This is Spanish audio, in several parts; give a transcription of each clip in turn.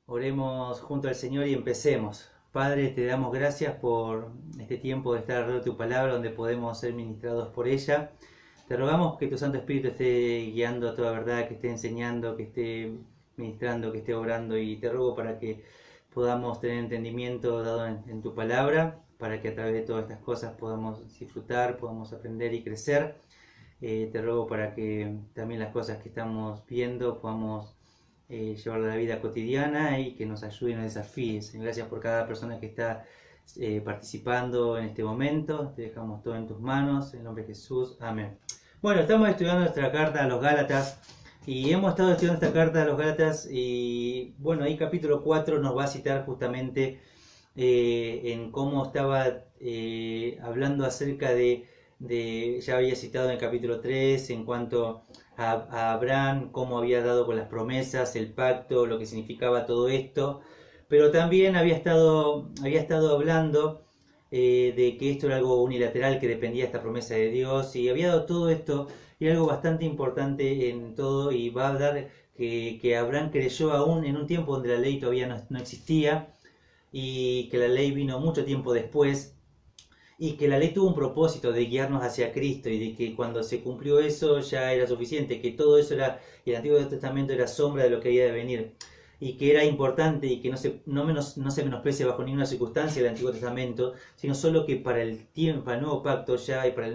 Oremos junto al Señor y empecemos. Padre, te damos gracias por este tiempo de estar alrededor de tu palabra, donde podemos ser ministrados por ella. Te rogamos que tu Santo Espíritu esté guiando a toda verdad, que esté enseñando, que esté ministrando, que esté obrando, y te ruego para que podamos tener entendimiento dado en tu palabra, para que a través de todas estas cosas podamos disfrutar, podamos aprender y crecer. Te ruego para que también las cosas que estamos viendo podamos llevarla a la vida cotidiana y que nos ayude y nos desafíe. Gracias por cada persona que está participando en este momento. Te dejamos todo en tus manos, en el nombre de Jesús. Amén. Bueno, estamos estudiando nuestra carta a los Gálatas y hemos estado estudiando esta carta a los Gálatas y bueno, ahí capítulo 4 nos va a citar justamente en cómo estaba hablando acerca ya había citado en el capítulo 3 en cuanto a Abraham, cómo había dado con las promesas, el pacto, lo que significaba todo esto, pero también había estado hablando de que esto era algo unilateral, que dependía de esta promesa de Dios, y había dado todo esto, y algo bastante importante en todo, y va a dar que Abraham creyó aún en un tiempo donde la ley todavía no existía, y que la ley vino mucho tiempo después, y que la ley tuvo un propósito de guiarnos hacia Cristo, y de que cuando se cumplió eso ya era suficiente, que todo eso era, el Antiguo Testamento era sombra de lo que había de venir, y que era importante y que no se menosprecie bajo ninguna circunstancia el Antiguo Testamento, sino solo que para el tiempo, para el nuevo pacto ya, y para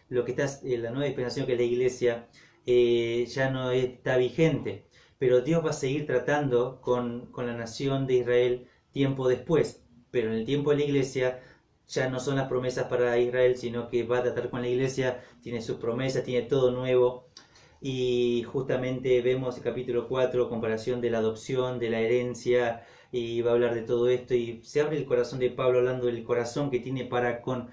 lo que está la nueva dispensación, que es la iglesia, ya no está vigente. Pero Dios va a seguir tratando con la nación de Israel tiempo después, pero en el tiempo de la iglesia ya no son las promesas para Israel, sino que va a tratar con la iglesia, tiene sus promesas, tiene todo nuevo. Y justamente vemos el capítulo 4, comparación de la adopción, de la herencia, y va a hablar de todo esto, y se abre el corazón de Pablo hablando del corazón que tiene para con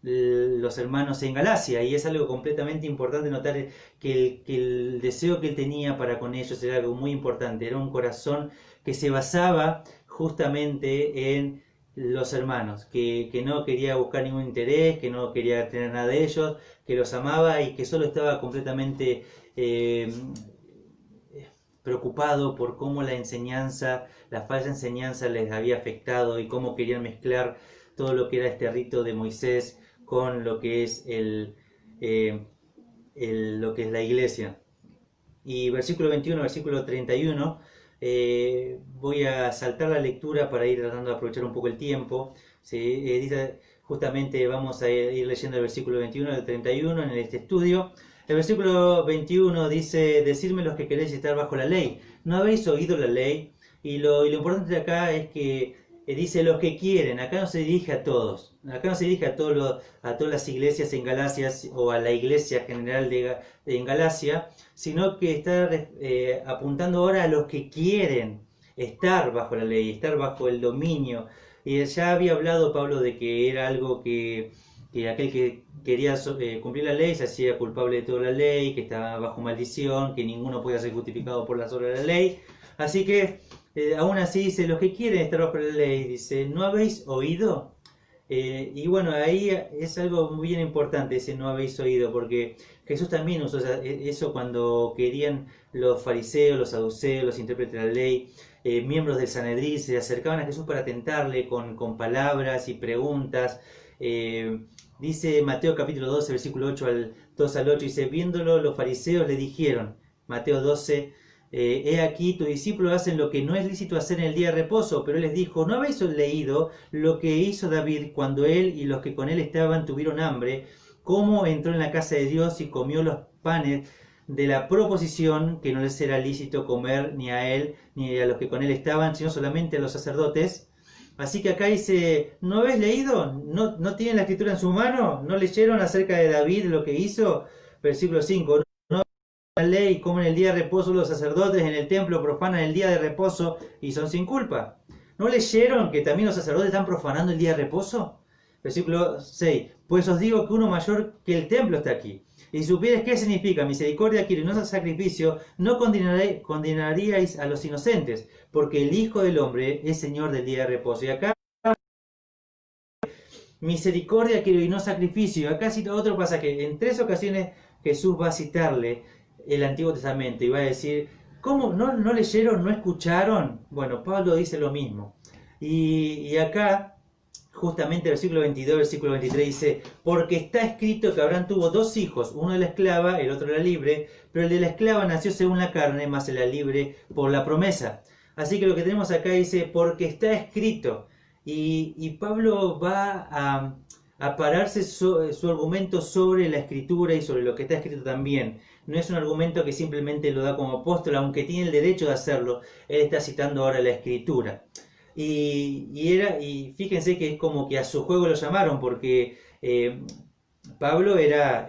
los hermanos en Galacia, y es algo completamente importante notar que el deseo que él tenía para con ellos era algo muy importante, era un corazón que se basaba justamente en los hermanos, que no quería buscar ningún interés, que no quería tener nada de ellos, que los amaba y que solo estaba completamente preocupado por cómo la falsa enseñanza les había afectado, y cómo querían mezclar todo lo que era este rito de Moisés con lo que es lo que es la iglesia. Y versículo 21, versículo 31, voy a saltar la lectura para ir tratando de aprovechar un poco el tiempo. ¿Sí? Dice, justamente vamos a ir leyendo el versículo 21 al 31 en este estudio. El versículo 21 dice: decidme los que queréis estar bajo la ley. ¿No habéis oído la ley? Y lo importante de acá es que dice los que quieren. Acá no se dirige a todos. Acá no se dirige a todas las iglesias en Galacia o a la iglesia general en Galacia, sino que está apuntando ahora a los que quieren estar bajo la ley, estar bajo el dominio. Y ya había hablado Pablo de que era algo que aquel que quería cumplir la ley se hacía culpable de toda la ley, que estaba bajo maldición, que ninguno podía ser justificado por las obras de la ley. Así que aún así dice, los que quieren estar bajo la ley, dice, ¿no habéis oído? Y bueno, ahí es algo muy bien importante ese no habéis oído, porque Jesús también usó eso cuando querían los fariseos, los saduceos, los intérpretes de la ley, miembros del Sanedrín, se acercaban a Jesús para tentarle con palabras y preguntas. Dice Mateo capítulo 12, versículo 8 al 2 al 8, dice, viéndolo los fariseos le dijeron, Mateo 12, he aquí, tus discípulos hacen lo que no es lícito hacer en el día de reposo. Pero él les dijo, ¿no habéis leído lo que hizo David cuando él y los que con él estaban tuvieron hambre? Cómo entró en la casa de Dios y comió los panes de la proposición, que no les era lícito comer ni a él ni a los que con él estaban, sino solamente a los sacerdotes. Así que acá dice, ¿no habéis leído? ¿No tienen la escritura en su mano? ¿No leyeron acerca de David lo que hizo? Versículo 5, la ley, como en el día de reposo los sacerdotes en el templo profanan el día de reposo y son sin culpa. ¿No leyeron que también los sacerdotes están profanando el día de reposo? Versículo 6. Pues os digo que uno mayor que el templo está aquí. Y si supierais qué significa misericordia quiero y no sacrificio, no condenaríais a los inocentes, porque el Hijo del Hombre es Señor del día de reposo. Y acá misericordia quiero y no sacrificio. Acá cita otro pasaje. En 3 ocasiones Jesús va a citarle el Antiguo Testamento y va a decir ¿Cómo? ¿No leyeron? ¿No escucharon? Bueno, Pablo dice lo mismo. Y acá, justamente el versículo 22, versículo 23 dice, porque está escrito que Abraham tuvo dos hijos, uno de la esclava, el otro de la libre, pero el de la esclava nació según la carne, más el de la libre por la promesa. Así que lo que tenemos acá dice, porque está escrito. Y Pablo va a pararse su argumento sobre la escritura y sobre lo que está escrito también. No es un argumento que simplemente lo da como apóstol, aunque tiene el derecho de hacerlo. Él está citando ahora la escritura. Y fíjense que es como que a su juego lo llamaron, porque Pablo era,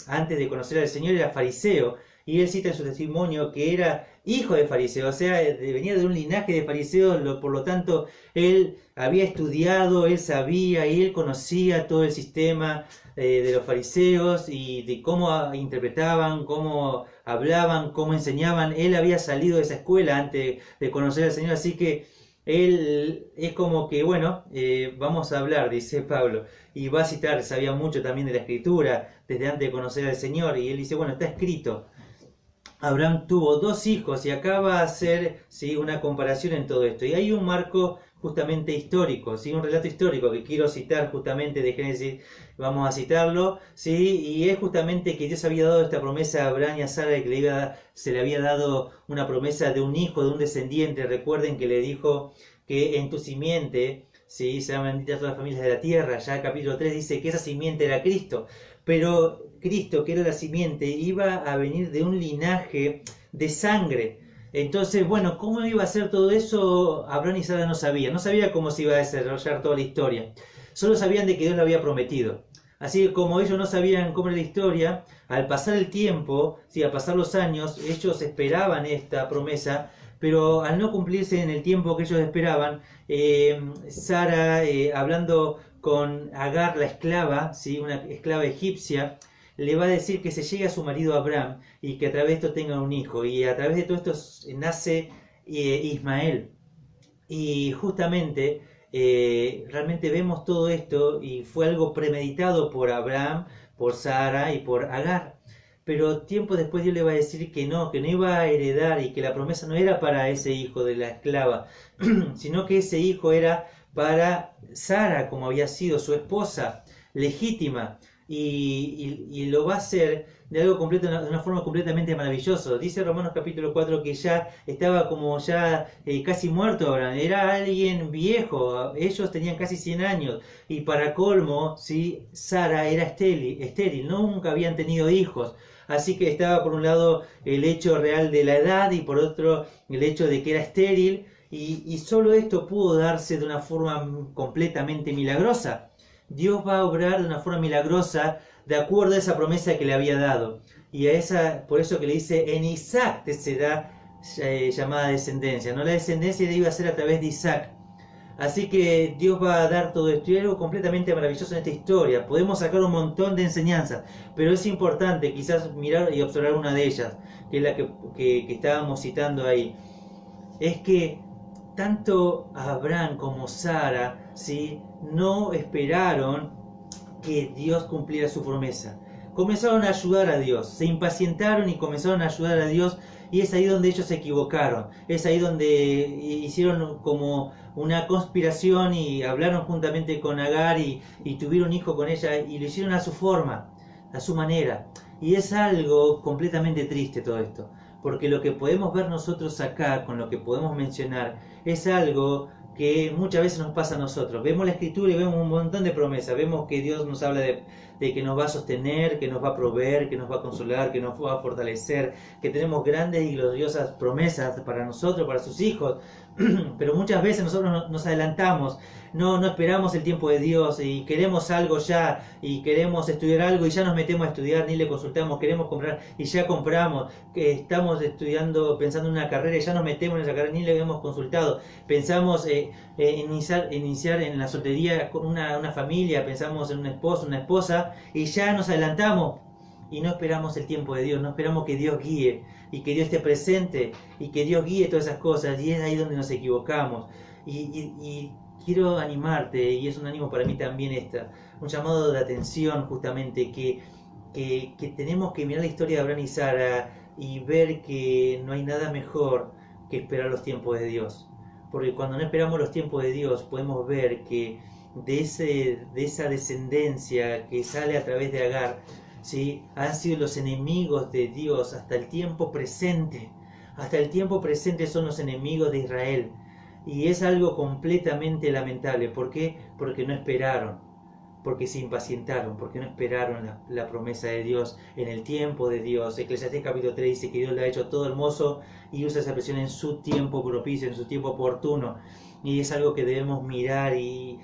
antes de conocer al Señor, era fariseo. Y él cita en su testimonio que era hijo de fariseo, o sea, venía de un linaje de fariseos, por lo tanto, él había estudiado, él sabía y él conocía todo el sistema de los fariseos y de cómo interpretaban, cómo hablaban, cómo enseñaban. Él había salido de esa escuela antes de conocer al Señor, así que él es como que, bueno, vamos a hablar, dice Pablo, y va a citar, sabía mucho también de la escritura, desde antes de conocer al Señor, y él dice, bueno, está escrito. Abraham tuvo dos hijos y acá va a hacer, ¿sí?, una comparación en todo esto. Y hay un marco justamente histórico, ¿sí?, un relato histórico que quiero citar justamente de Génesis, vamos a citarlo, ¿sí?, y es justamente que Dios había dado esta promesa a Abraham y a Sara, de que se le había dado una promesa de un hijo, de un descendiente. Recuerden que le dijo que en tu simiente, ¿sí?, serán benditas todas las familias de la tierra. Ya el capítulo 3 dice que esa simiente era Cristo. Pero Cristo, que era la simiente, iba a venir de un linaje de sangre. Entonces, bueno, ¿cómo iba a ser todo eso? Abraham y Sara no sabían. No sabía cómo se iba a desarrollar toda la historia. Solo sabían de que Dios lo había prometido. Así que como ellos no sabían cómo era la historia, al pasar el tiempo, sí, al pasar los años, ellos esperaban esta promesa, pero al no cumplirse en el tiempo que ellos esperaban, Sara, hablando con Agar, la esclava, ¿sí?, una esclava egipcia, le va a decir que se llegue a su marido Abraham y que a través de esto tengan un hijo. Y a través de todo esto nace Ismael. Y justamente, realmente vemos todo esto y fue algo premeditado por Abraham, por Sara y por Agar. Pero tiempo después Dios le va a decir que no iba a heredar y que la promesa no era para ese hijo de la esclava, sino que ese hijo era para Sara, como había sido su esposa legítima, y lo va a hacer de algo completo, de una forma completamente maravillosa. Dice Romanos capítulo 4 que ya estaba como ya casi muerto Abraham, era alguien viejo, ellos tenían casi 100 años, y para colmo, ¿sí?, Sara era estéril, nunca habían tenido hijos. Así que estaba por un lado el hecho real de la edad y por otro el hecho de que era estéril. Y solo esto pudo darse de una forma completamente milagrosa. Dios va a obrar de una forma milagrosa de acuerdo a esa promesa que le había dado. Y por eso que le dice, en Isaac te será llamada descendencia. No, la descendencia iba a ser a través de Isaac. Así que Dios va a dar todo esto y algo completamente maravilloso en esta historia. Podemos sacar un montón de enseñanzas, pero es importante quizás mirar y observar una de ellas, que es la que estábamos citando ahí. Es que tanto Abraham como Sara, ¿sí?, no esperaron que Dios cumpliera su promesa. Comenzaron a ayudar a Dios, se impacientaron y comenzaron a ayudar a Dios, y es ahí donde ellos se equivocaron. Es ahí donde hicieron como una conspiración y hablaron juntamente con Agar y tuvieron un hijo con ella, y lo hicieron a su forma, a su manera. Y es algo completamente triste todo esto, porque lo que podemos ver nosotros acá, con lo que podemos mencionar, es algo que muchas veces nos pasa a nosotros. Vemos la escritura y vemos un montón de promesas. Vemos que Dios nos habla de que nos va a sostener, que nos va a proveer, que nos va a consolar, que nos va a fortalecer, que tenemos grandes y gloriosas promesas para nosotros, para sus hijos. Pero muchas veces nosotros nos adelantamos, no esperamos el tiempo de Dios y queremos algo ya, y queremos estudiar algo y ya nos metemos a estudiar, ni le consultamos, queremos comprar y ya compramos, que estamos estudiando, pensando en una carrera y ya nos metemos en esa carrera, ni le hemos consultado, pensamos iniciar en la soltería con una familia, pensamos en un esposo, una esposa, y ya nos adelantamos y no esperamos el tiempo de Dios, no esperamos que Dios guíe y que Dios esté presente y que Dios guíe todas esas cosas, y es ahí donde nos equivocamos. Y quiero animarte, y es un ánimo para mí también un llamado de atención justamente, que tenemos que mirar la historia de Abraham y Sara, y ver que no hay nada mejor que esperar los tiempos de Dios. Porque cuando no esperamos los tiempos de Dios, podemos ver que de esa descendencia que sale a través de Agar, ¿sí?, han sido los enemigos de Dios hasta el tiempo presente. Hasta el tiempo presente son los enemigos de Israel. Y es algo completamente lamentable. ¿Por qué? Porque no esperaron, porque se impacientaron, porque no esperaron la promesa de Dios en el tiempo de Dios. Eclesiastés capítulo 3 dice que Dios le ha hecho todo hermoso y usa esa expresión en su tiempo propicio, en su tiempo oportuno. Y es algo que debemos mirar y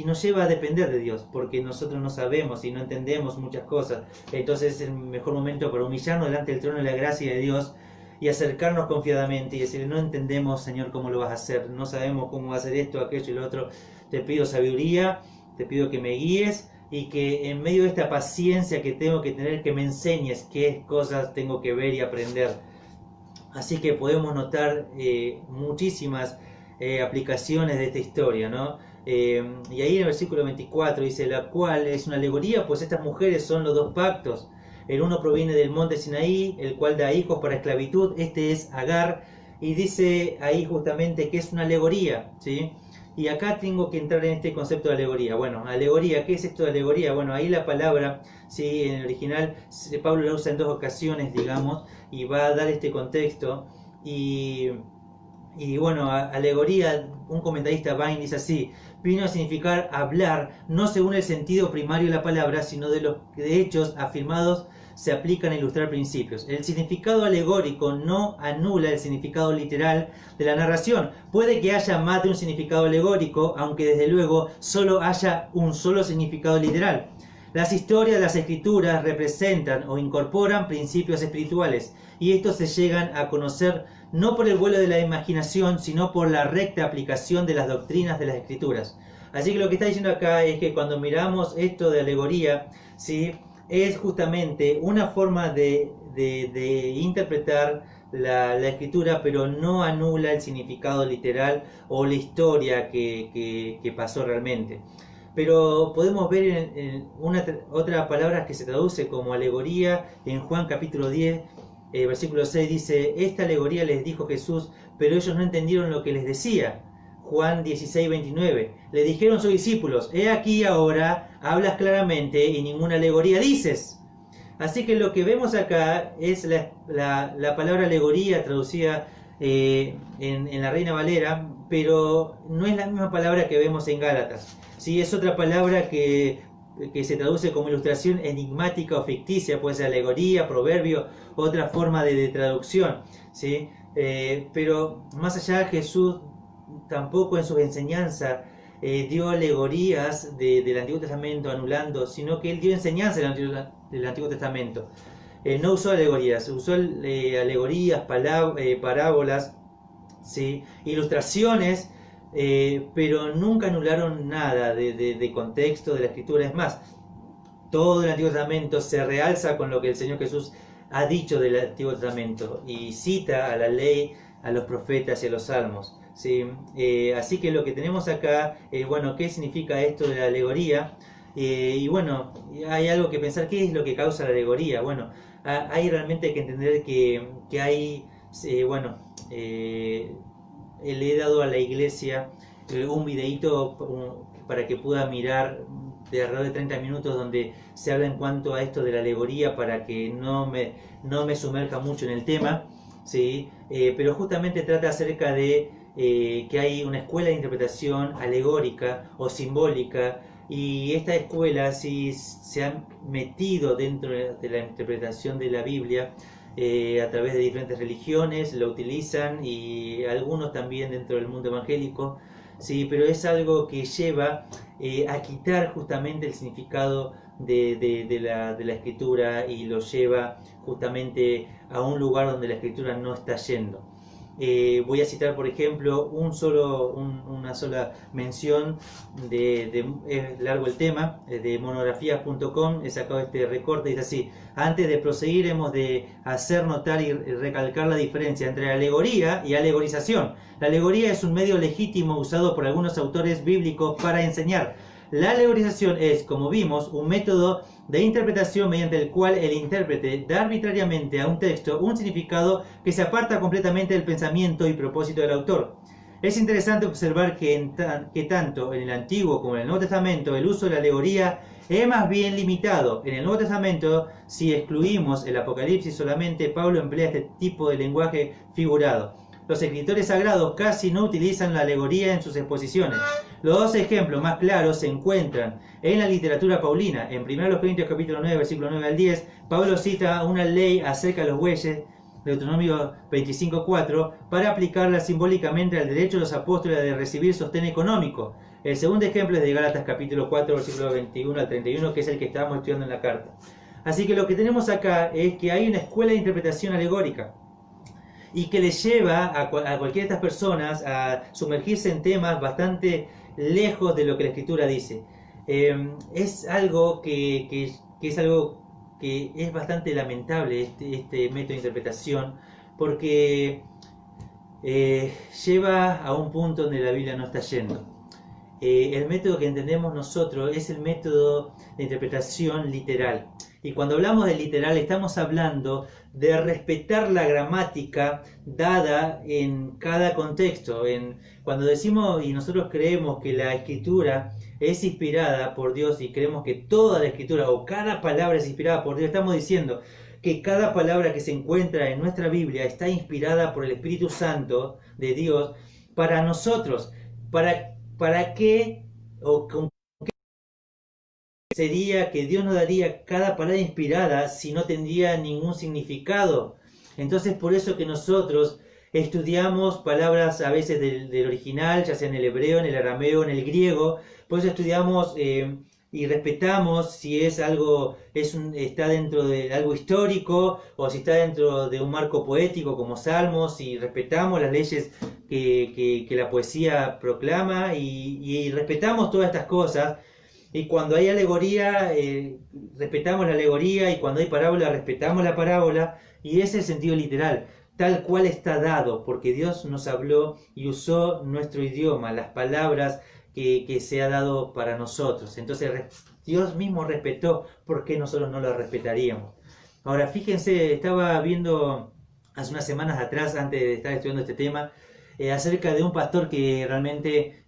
nos lleva a depender de Dios, porque nosotros no sabemos y no entendemos muchas cosas. Entonces es el mejor momento para humillarnos delante del trono de la gracia de Dios y acercarnos confiadamente y decirle: no entendemos, Señor, cómo lo vas a hacer, no sabemos cómo va a hacer esto, aquello y lo otro. Te pido sabiduría, te pido que me guíes y que en medio de esta paciencia que tengo que tener, que me enseñes qué cosas tengo que ver y aprender. Así que podemos notar muchísimas aplicaciones de esta historia, ¿no? Y ahí en el versículo 24 dice: la cual es una alegoría, pues estas mujeres son los dos pactos. El uno proviene del monte Sinaí, el cual da hijos para esclavitud. Este es Agar, y dice ahí justamente que es una alegoría, ¿sí? Y acá tengo que entrar en este concepto de alegoría. Bueno, alegoría, ¿qué es esto de alegoría? Bueno, ahí la palabra, ¿sí?, en el original Pablo la usa en dos ocasiones, digamos, y va a dar este contexto. Y bueno, alegoría, un comentarista, Vine, dice así: vino a significar hablar, no según el sentido primario de la palabra, sino de los hechos afirmados se aplican a ilustrar principios. El significado alegórico no anula el significado literal de la narración. Puede que haya más de un significado alegórico, aunque desde luego solo haya un solo significado literal. Las historias de las escrituras representan o incorporan principios espirituales, y estos se llegan a conocer no por el vuelo de la imaginación, sino por la recta aplicación de las doctrinas de las escrituras. Así que lo que está diciendo acá es que cuando miramos esto de alegoría, ¿sí?, es justamente una forma de interpretar la escritura, pero no anula el significado literal o la historia que pasó realmente. Pero podemos ver en otra palabra que se traduce como alegoría en Juan capítulo 10, versículo 6, dice: esta alegoría les dijo Jesús, pero ellos no entendieron lo que les decía. Juan 16, 29. Le dijeron sus discípulos: he aquí ahora hablas claramente y ninguna alegoría dices. Así que lo que vemos acá es la palabra alegoría traducida en la Reina Valera, pero no es la misma palabra que vemos en Gálatas. ¿Sí? Es otra palabra que se traduce como ilustración enigmática o ficticia, puede ser alegoría, proverbio, otra forma de traducción, ¿sí? Pero más allá, Jesús tampoco en sus enseñanzas dio alegorías del Antiguo Testamento anulando, sino que él dio enseñanza del Antiguo Testamento. No usó alegorías, usó alegorías, parábolas, ¿sí?, ilustraciones, pero nunca anularon nada de contexto de la escritura. Es más, todo el Antiguo Testamento se realza con lo que el Señor Jesús ha dicho del Antiguo Testamento y cita a la ley, a los profetas y a los salmos, ¿sí? Así que lo que tenemos acá es, bueno, ¿qué significa esto de la alegoría? Y bueno, hay algo que pensar: ¿qué es lo que causa la alegoría? Bueno, hay realmente que entender que hay, le he dado a la iglesia un videíto para que pueda mirar de alrededor de 30 minutos donde se habla en cuanto a esto de la alegoría, para que no me sumerja mucho en el tema, ¿sí? Pero justamente trata acerca de que hay una escuela de interpretación alegórica o simbólica, y esta escuela sí se ha metido dentro de la interpretación de la Biblia a través de diferentes religiones, lo utilizan, y algunos también dentro del mundo evangélico, ¿sí? Pero es algo que lleva a quitar justamente el significado de la escritura, y lo lleva justamente a un lugar donde la escritura no está yendo. Voy a citar, por ejemplo, una sola mención es largo el tema, de monografías.com. He sacado este recorte, dice así: antes de proseguir hemos de hacer notar y recalcar la diferencia entre alegoría y alegorización. La alegoría es un medio legítimo usado por algunos autores bíblicos para enseñar. La alegorización es, como vimos, un método de interpretación mediante el cual el intérprete da arbitrariamente a un texto un significado que se aparta completamente del pensamiento y propósito del autor. Es interesante observar que tanto en el Antiguo como en el Nuevo Testamento el uso de la alegoría es más bien limitado. En el Nuevo Testamento, si excluimos el Apocalipsis solamente, Pablo emplea este tipo de lenguaje figurado. Los escritores sagrados casi no utilizan la alegoría en sus exposiciones. Los dos ejemplos más claros se encuentran en la literatura paulina. En 1 Corintios capítulo 9, versículo 9 al 10, Pablo cita una ley acerca de los bueyes, Deuteronomio 25:4, para aplicarla simbólicamente al derecho de los apóstoles de recibir sostén económico. El segundo ejemplo es de Gálatas capítulo 4, versículo 21 al 31, que es el que estábamos estudiando en la carta. Así que lo que tenemos acá es que hay una escuela de interpretación alegórica y que les lleva a cualquiera de estas personas a sumergirse en temas bastante lejos de lo que la Escritura dice. Es algo que es bastante lamentable este método de interpretación, porque lleva a un punto donde la Biblia no está yendo. El método que entendemos nosotros es el método de interpretación literal. Y cuando hablamos de literal estamos hablando de respetar la gramática dada en cada contexto. Cuando decimos y nosotros creemos que la Escritura es inspirada por Dios y creemos que toda la Escritura o cada palabra es inspirada por Dios, estamos diciendo que cada palabra que se encuentra en nuestra Biblia está inspirada por el Espíritu Santo de Dios para nosotros. ¿Para qué o con qué sería que Dios nos daría cada palabra inspirada si no tendría ningún significado? Entonces por eso que nosotros estudiamos palabras a veces del original, ya sea en el hebreo, en el arameo, en el griego. Por eso estudiamos y respetamos si es algo, está dentro de algo histórico o si está dentro de un marco poético como Salmos, y respetamos las leyes que la poesía proclama y respetamos todas estas cosas. Y cuando hay alegoría, respetamos la alegoría, y cuando hay parábola, respetamos la parábola, y ese es el sentido literal, tal cual está dado, porque Dios nos habló y usó nuestro idioma, las palabras que se ha dado para nosotros. Entonces Dios mismo respetó, ¿por qué nosotros no lo respetaríamos? Ahora fíjense, estaba viendo hace unas semanas atrás, antes de estar estudiando este tema, acerca de un pastor que realmente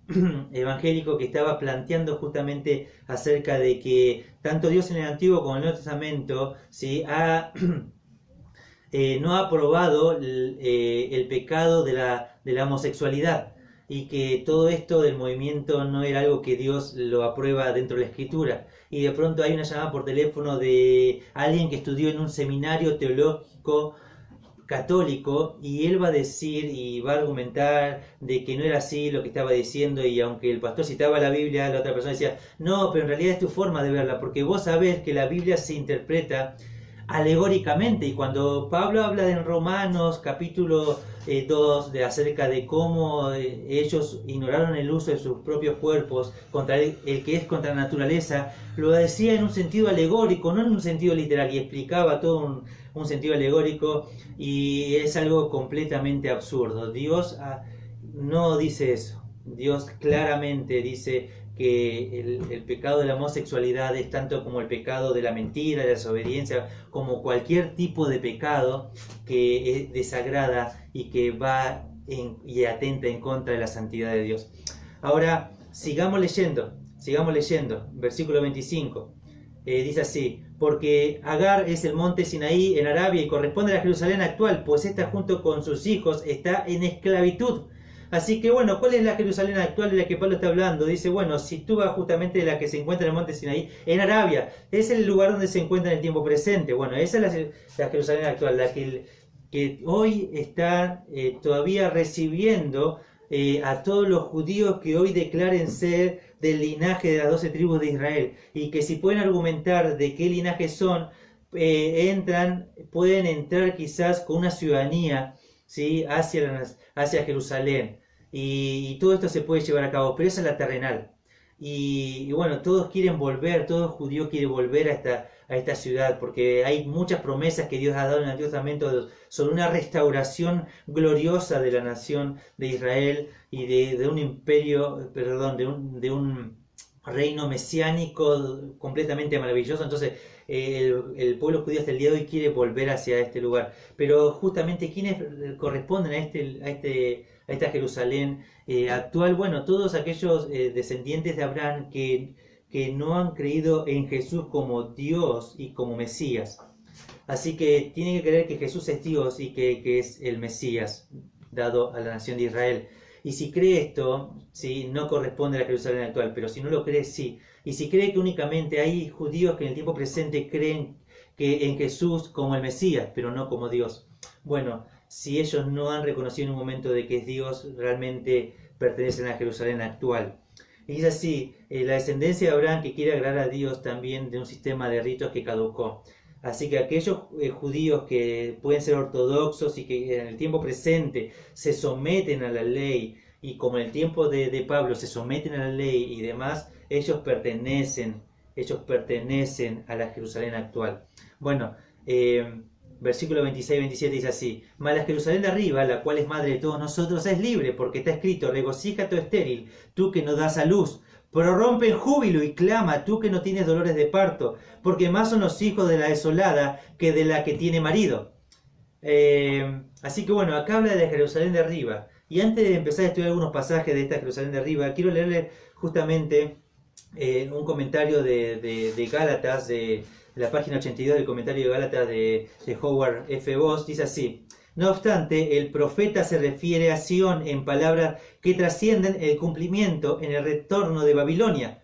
evangélico, que estaba planteando justamente acerca de que tanto Dios en el Antiguo como en el Nuevo Testamento, ¿sí?, no ha aprobado el pecado de la homosexualidad, y que todo esto del movimiento no era algo que Dios lo aprueba dentro de la Escritura. Y de pronto hay una llamada por teléfono de alguien que estudió en un seminario teológico católico, y él va a decir y va a argumentar de que no era así lo que estaba diciendo, y aunque el pastor citaba la Biblia, la otra persona decía, no, pero en realidad es tu forma de verla, porque vos sabés que la Biblia se interpreta alegóricamente. Y cuando Pablo habla en Romanos capítulo 2 acerca de cómo ellos ignoraron el uso de sus propios cuerpos contra el que es contra la naturaleza, lo decía en un sentido alegórico, no en un sentido literal, y explicaba todo un sentido alegórico, y es algo completamente absurdo. Dios no dice eso. Dios claramente dice que el pecado de la homosexualidad es tanto como el pecado de la mentira, de la desobediencia, como cualquier tipo de pecado que desagrada y que va y atenta en contra de la santidad de Dios. Ahora, sigamos leyendo, versículo 25. Dice así: porque Agar es el monte Sinaí en Arabia y corresponde a la Jerusalén actual, pues esta junto con sus hijos está en esclavitud. Así que bueno, ¿cuál es la Jerusalén actual de la que Pablo está hablando? Dice, bueno, sitúa justamente la que se encuentra en el monte Sinaí, en Arabia. Es el lugar donde se encuentra en el tiempo presente. Bueno, esa es la Jerusalén actual, la que hoy está todavía recibiendo a todos los judíos que hoy declaren ser del linaje de las 12 tribus de Israel. Y que si pueden argumentar de qué linaje son, pueden entrar quizás con una ciudadanía, ¿sí?, hacia Jerusalén, y todo esto se puede llevar a cabo, pero esa es la terrenal. Y bueno, todos quieren volver, todo judío quiere volver a esta ciudad, porque hay muchas promesas que Dios ha dado en el Antiguo Testamento sobre una restauración gloriosa de la nación de Israel y de un imperio, perdón, de un reino mesiánico completamente maravilloso. Entonces el pueblo judío hasta el día de hoy quiere volver hacia este lugar. Pero justamente, ¿quiénes corresponden a esta Jerusalén actual? Bueno, todos aquellos descendientes de Abraham que no han creído en Jesús como Dios y como Mesías. Así que tienen que creer que Jesús es Dios y que es el Mesías dado a la nación de Israel. Y si cree esto, ¿sí?, no corresponde a la Jerusalén actual, pero si no lo cree, sí. Y si cree que únicamente hay judíos que en el tiempo presente creen que en Jesús como el Mesías, pero no como Dios. Bueno, si ellos no han reconocido en un momento de que es Dios, realmente pertenecen a Jerusalén actual. Y es así, la descendencia de Abraham que quiere agradar a Dios también de un sistema de ritos que caducó. Así que aquellos judíos que pueden ser ortodoxos y que en el tiempo presente se someten a la ley, y como en el tiempo de Pablo se someten a la ley y demás, ellos pertenecen a la Jerusalén actual. Bueno, versículo 26-27 dice así: mas la Jerusalén de arriba, la cual es madre de todos nosotros, es libre, porque está escrito: regocíjate, estéril, tú que no das a luz, prorrompe en júbilo y clama, tú que no tienes dolores de parto, porque más son los hijos de la desolada que de la que tiene marido. Así que bueno, acá habla de la Jerusalén de arriba. Y antes de empezar a estudiar algunos pasajes de esta Jerusalén de arriba, quiero leerle justamente un comentario de Gálatas, de la página 82 del comentario de Gálatas de Howard F. Voss. Dice así: no obstante, el profeta se refiere a Sión en palabras que trascienden el cumplimiento en el retorno de Babilonia.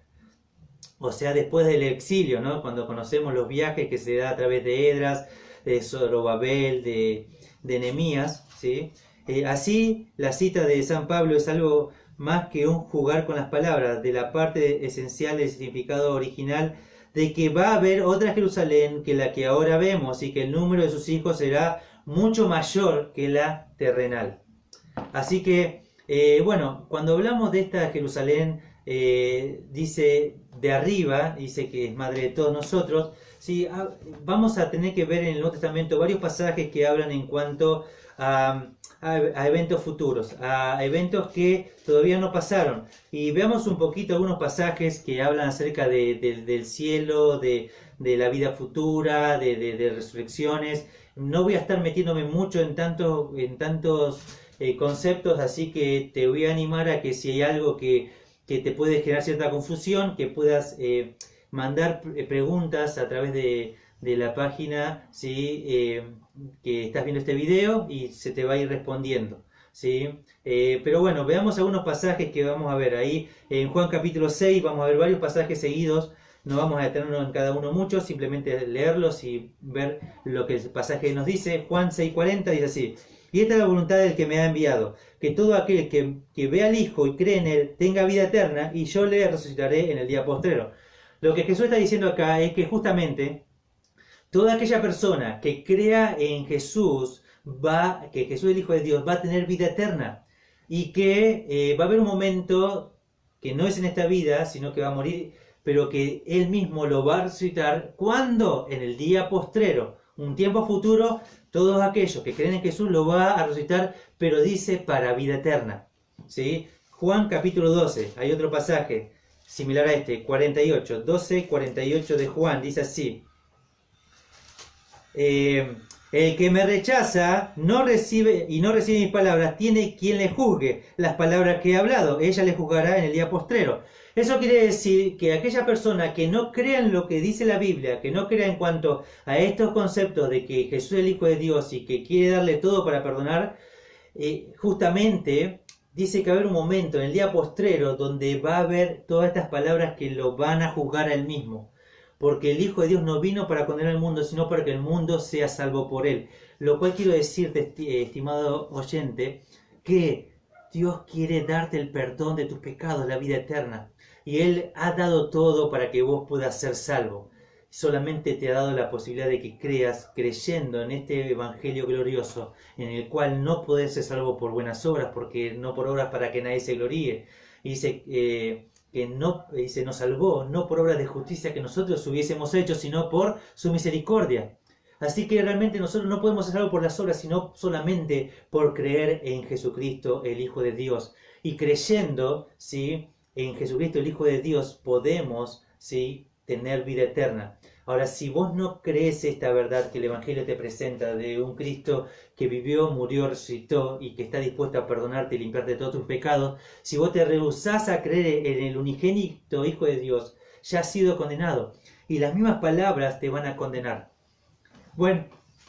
O sea, después del exilio, ¿no? Cuando conocemos los viajes que se da a través de Esdras, de Zorobabel, de Nehemías, ¿sí? Así, la cita de San Pablo es algo más que un jugar con las palabras, de la parte esencial del significado original, de que va a haber otra Jerusalén que la que ahora vemos y que el número de sus hijos será mucho mayor que la terrenal. Así que, bueno, cuando hablamos de esta Jerusalén, dice de arriba, dice que es madre de todos nosotros, ¿sí? Vamos a tener que ver en el Nuevo Testamento varios pasajes que hablan en cuanto a eventos futuros, a eventos que todavía no pasaron. Y veamos un poquito algunos pasajes que hablan acerca del cielo, de la vida futura, de resurrecciones. No voy a estar metiéndome mucho en tantos conceptos, así que te voy a animar a que si hay algo que te puede generar cierta confusión, que puedas mandar preguntas a través de la página, ¿sí? Que estás viendo este video, y se te va a ir respondiendo, ¿sí? Pero bueno, veamos algunos pasajes que vamos a ver ahí. En Juan capítulo 6 vamos a ver varios pasajes seguidos. No vamos a detenernos en cada uno mucho, simplemente leerlos y ver lo que el pasaje nos dice. Juan 6:40 dice así: y esta es la voluntad del que me ha enviado, que todo aquel que ve al Hijo y cree en Él tenga vida eterna, y yo le resucitaré en el día postrero. Lo que Jesús está diciendo acá es que justamente toda aquella persona que crea en Jesús, que Jesús es el Hijo de Dios, va a tener vida eterna. Y que va a haber un momento que no es en esta vida, sino que va a morir, pero que Él mismo lo va a resucitar. ¿Cuándo? En el día postrero. Un tiempo futuro, todos aquellos que creen en Jesús lo va a resucitar, pero dice para vida eterna, ¿sí? Juan capítulo 12, hay otro pasaje similar a este, 48, 12, 48 de Juan, dice así: el que me rechaza no recibe mis palabras, tiene quien le juzgue las palabras que he hablado, ella le juzgará en el día postrero. Eso quiere decir que aquella persona que no crea en lo que dice la Biblia, que no crea en cuanto a estos conceptos de que Jesús es el Hijo de Dios y que quiere darle todo para perdonar, justamente dice que va a haber un momento en el día postrero donde va a haber todas estas palabras que lo van a juzgar a él mismo. Porque el Hijo de Dios no vino para condenar al mundo, sino para que el mundo sea salvo por él. Lo cual quiero decirte, estimado oyente, que Dios quiere darte el perdón de tus pecados, la vida eterna. Y Él ha dado todo para que vos puedas ser salvo. Solamente te ha dado la posibilidad de que creas, creyendo en este evangelio glorioso, en el cual no podés ser salvo por buenas obras, porque no por obras para que nadie se gloríe. Y dice que nos salvó no por obras de justicia que nosotros hubiésemos hecho, sino por su misericordia. Así que realmente nosotros no podemos ser salvos por las obras, sino solamente por creer en Jesucristo, el Hijo de Dios. Y creyendo, ¿sí?, en Jesucristo, el Hijo de Dios, podemos, ¿sí?, tener vida eterna. Ahora, si vos no crees esta verdad que el Evangelio te presenta de un Cristo que vivió, murió, resucitó y que está dispuesto a perdonarte y limpiarte de todos tus pecados, si vos te rehusás a creer en el unigénito Hijo de Dios, ya has sido condenado. Y las mismas palabras te van a condenar. Bueno,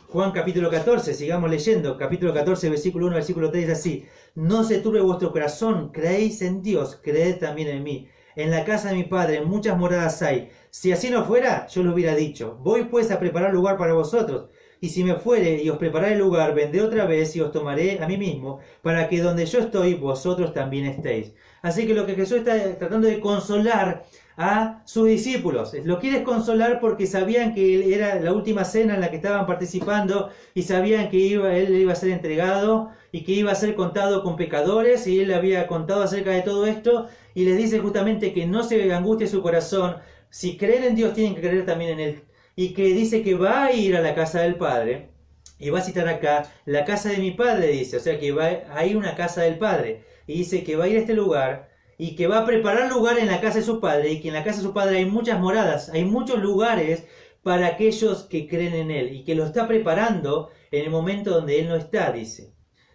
Juan capítulo 14, sigamos leyendo. Capítulo 14, versículo 1, versículo 3, dice así: no se turbe vuestro corazón, creéis en Dios, creed también en mí. En la casa de mi Padre muchas moradas hay. Si así no fuera, yo lo hubiera dicho. Voy pues a preparar lugar para vosotros. Y si me fuere y os prepararé el lugar, vendré otra vez y os tomaré a mí mismo, para que donde yo estoy, vosotros también estéis. Así que lo que Jesús está tratando de consolar a sus discípulos. Lo quiere consolar porque sabían que era la última cena en la que estaban participando y sabían que él iba a ser entregado y que iba a ser contado con pecadores, y él le había contado acerca de todo esto y les dice justamente que no se angustie su corazón. Si creen en Dios, tienen que creer también en Él. Y que dice que va a ir a la casa del Padre. Y va a citar acá, la casa de mi Padre, dice. O sea que va a ir a una casa del Padre. Y dice que va a ir a este lugar y que va a preparar lugar en la casa de su Padre. Y que en la casa de su Padre hay muchas moradas, hay muchos lugares para aquellos que creen en Él. Y que lo está preparando en el momento donde Él no está, dice.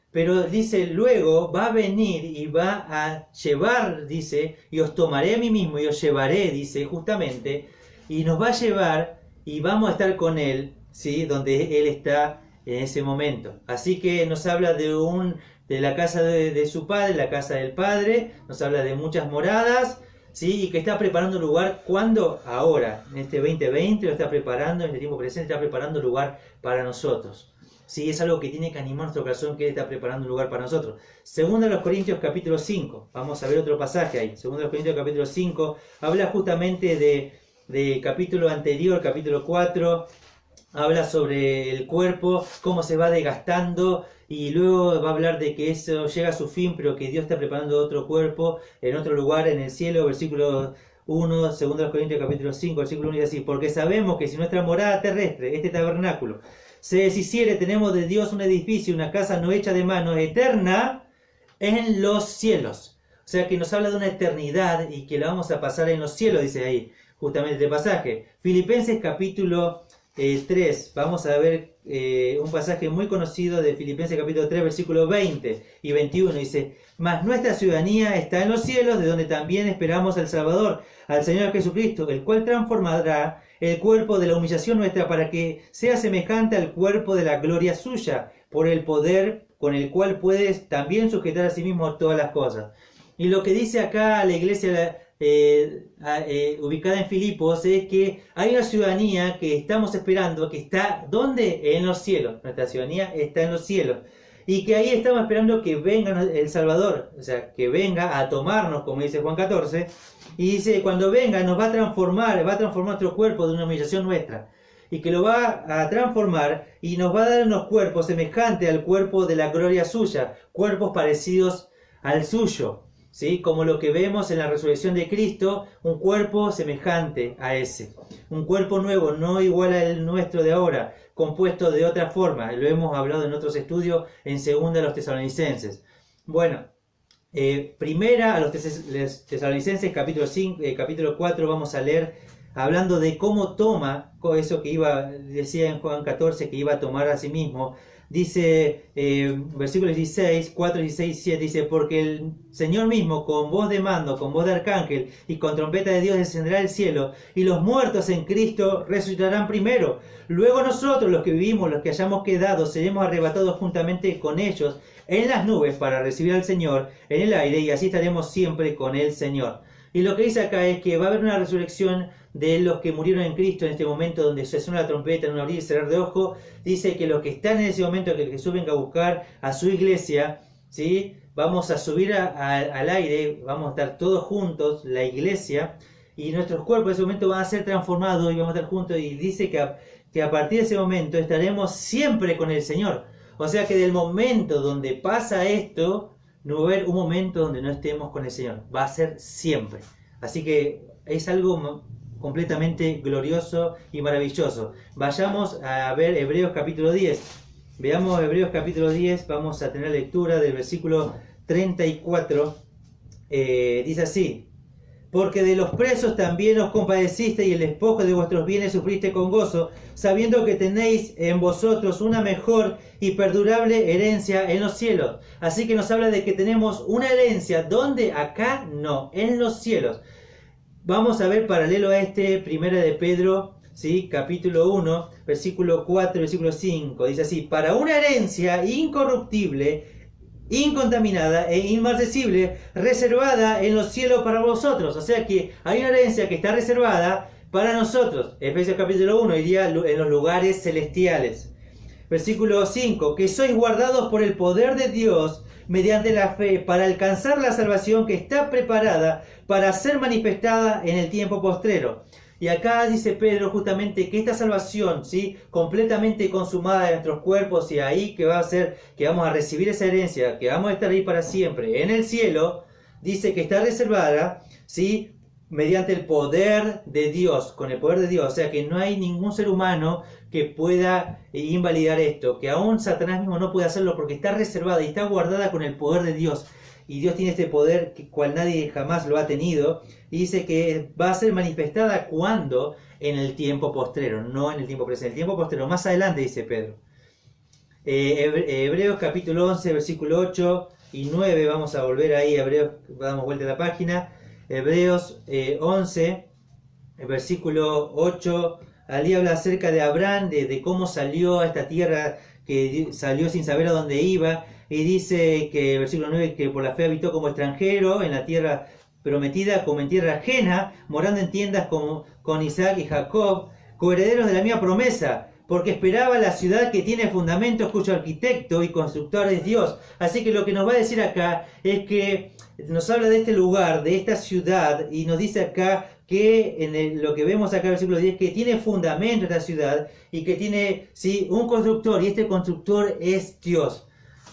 Pero dice, luego va a venir y va a llevar, dice, y os tomaré a mí mismo y os llevaré, dice, justamente, y nos va a llevar y vamos a estar con Él, ¿sí?, donde Él está en ese momento. Así que nos habla de la casa de su Padre, la casa del Padre, nos habla de muchas moradas, ¿sí?, y que está preparando lugar. ¿Cuándo? Ahora, en este 2020 lo está preparando, en este tiempo presente está preparando lugar para nosotros. Sí, es algo que tiene que animar nuestro corazón, que Él está preparando un lugar para nosotros. Segunda de los Corintios capítulo 5, vamos a ver otro pasaje ahí. Segunda de los Corintios capítulo 5, habla justamente de capítulo anterior, capítulo 4, habla sobre el cuerpo, cómo se va desgastando, y luego va a hablar de que eso llega a su fin, pero que Dios está preparando otro cuerpo en otro lugar en el cielo. Versículo 1, segundo de los Corintios capítulo 5, versículo 1 dice así: porque sabemos que si nuestra morada terrestre, este tabernáculo, se deshiciere, tenemos de Dios un edificio, una casa no hecha de manos, eterna en los cielos. O sea que nos habla de una eternidad y que la vamos a pasar en los cielos, dice ahí justamente este pasaje. Filipenses capítulo 3, vamos a ver un pasaje muy conocido de Filipenses capítulo 3, versículos 20 y 21, dice: mas nuestra ciudadanía está en los cielos, de donde también esperamos al Salvador, al Señor Jesucristo, el cual transformará el cuerpo de la humillación nuestra para que sea semejante al cuerpo de la gloria suya, por el poder con el cual puedes también sujetar a sí mismo todas las cosas. Y lo que dice acá la iglesia ubicada en Filipos es que hay una ciudadanía que estamos esperando, que está, ¿dónde? En los cielos. Nuestra ciudadanía está en los cielos. Y que ahí estamos esperando que venga el Salvador, o sea, que venga a tomarnos, como dice Juan 14, y dice, cuando venga nos va a transformar nuestro cuerpo de una humillación nuestra, y que lo va a transformar y nos va a dar unos cuerpos semejantes al cuerpo de la gloria suya, cuerpos parecidos al suyo, ¿sí?, como lo que vemos en la resurrección de Cristo, un cuerpo semejante a ese, un cuerpo nuevo, no igual al nuestro de ahora, compuesto de otra forma. Lo hemos hablado en otros estudios en segunda a los tesalonicenses. Bueno, primera a los tesalonicenses capítulo 4 vamos a leer hablando de cómo toma eso que decía en Juan 14 que iba a tomar a sí mismo. Dice, versículos 16, 4, 16, 7, dice: porque el Señor mismo, con voz de mando, con voz de arcángel y con trompeta de Dios, descenderá del cielo, y los muertos en Cristo resucitarán primero. Luego nosotros, los que vivimos, los que hayamos quedado, seremos arrebatados juntamente con ellos en las nubes para recibir al Señor en el aire, y así estaremos siempre con el Señor. Y lo que dice acá es que va a haber una resurrección de los que murieron en Cristo en este momento donde se suena la trompeta en un abrir y cerrar de ojo. Dice que los que están en ese momento, que Jesús venga a buscar a su iglesia, ¿sí?, vamos a subir al aire, vamos a estar todos juntos, la iglesia, y nuestros cuerpos en ese momento van a ser transformados y vamos a estar juntos. Y dice que a partir de ese momento estaremos siempre con el Señor. O sea que del momento donde pasa esto, no va a haber un momento donde no estemos con el Señor, va a ser siempre. Así que es algo completamente glorioso y maravilloso. Vayamos a ver Hebreos capítulo 10. Veamos Hebreos capítulo 10, vamos a tener lectura del versículo 34. Dice así: porque de los presos también os compadeciste y el despojo de vuestros bienes sufriste con gozo, sabiendo que tenéis en vosotros una mejor y perdurable herencia en los cielos. Así que nos habla de que tenemos una herencia, ¿dónde? Acá no, en los cielos. Vamos a ver paralelo a este, primera de Pedro, ¿sí? Capítulo 1, versículo 4, versículo 5. Dice así: para una herencia incorruptible, incontaminada e inmarcesible, reservada en los cielos para vosotros. O sea que hay una herencia que está reservada para nosotros. Efesios capítulo 1 iría en los lugares celestiales. Versículo 5, que sois guardados por el poder de Dios mediante la fe para alcanzar la salvación que está preparada para ser manifestada en el tiempo postrero. Y acá dice Pedro justamente que esta salvación, ¿sí?, completamente consumada de nuestros cuerpos, y ahí que va a ser que vamos a recibir esa herencia, que vamos a estar ahí para siempre en el cielo, dice que está reservada, ¿sí?, mediante el poder de Dios, con el poder de Dios. O sea que no hay ningún ser humano que pueda invalidar esto, que aún Satanás mismo no puede hacerlo, porque está reservada y está guardada con el poder de Dios. Y Dios tiene este poder que cual nadie jamás lo ha tenido, y dice que va a ser manifestada cuando, en el tiempo postrero, no en el tiempo presente, en el tiempo postrero, más adelante, dice Pedro. Hebreos capítulo 11, versículo 8 y 9, vamos a volver ahí, Hebreos, damos vuelta a la página. Hebreos 11, el versículo 8, allí habla acerca de Abraham, de cómo salió a esta tierra, que salió sin saber a dónde iba, y dice que, versículo 9, que por la fe habitó como extranjero en la tierra prometida, como en tierra ajena, morando en tiendas como con Isaac y Jacob, coherederos de la misma promesa, porque esperaba la ciudad que tiene fundamentos, cuyo arquitecto y constructor es Dios. Así que lo que nos va a decir acá es que nos habla de este lugar, de esta ciudad, y nos dice acá que lo que vemos acá en el versículo 10, que tiene fundamento esta ciudad, y que tiene, sí, un constructor, y este constructor es Dios.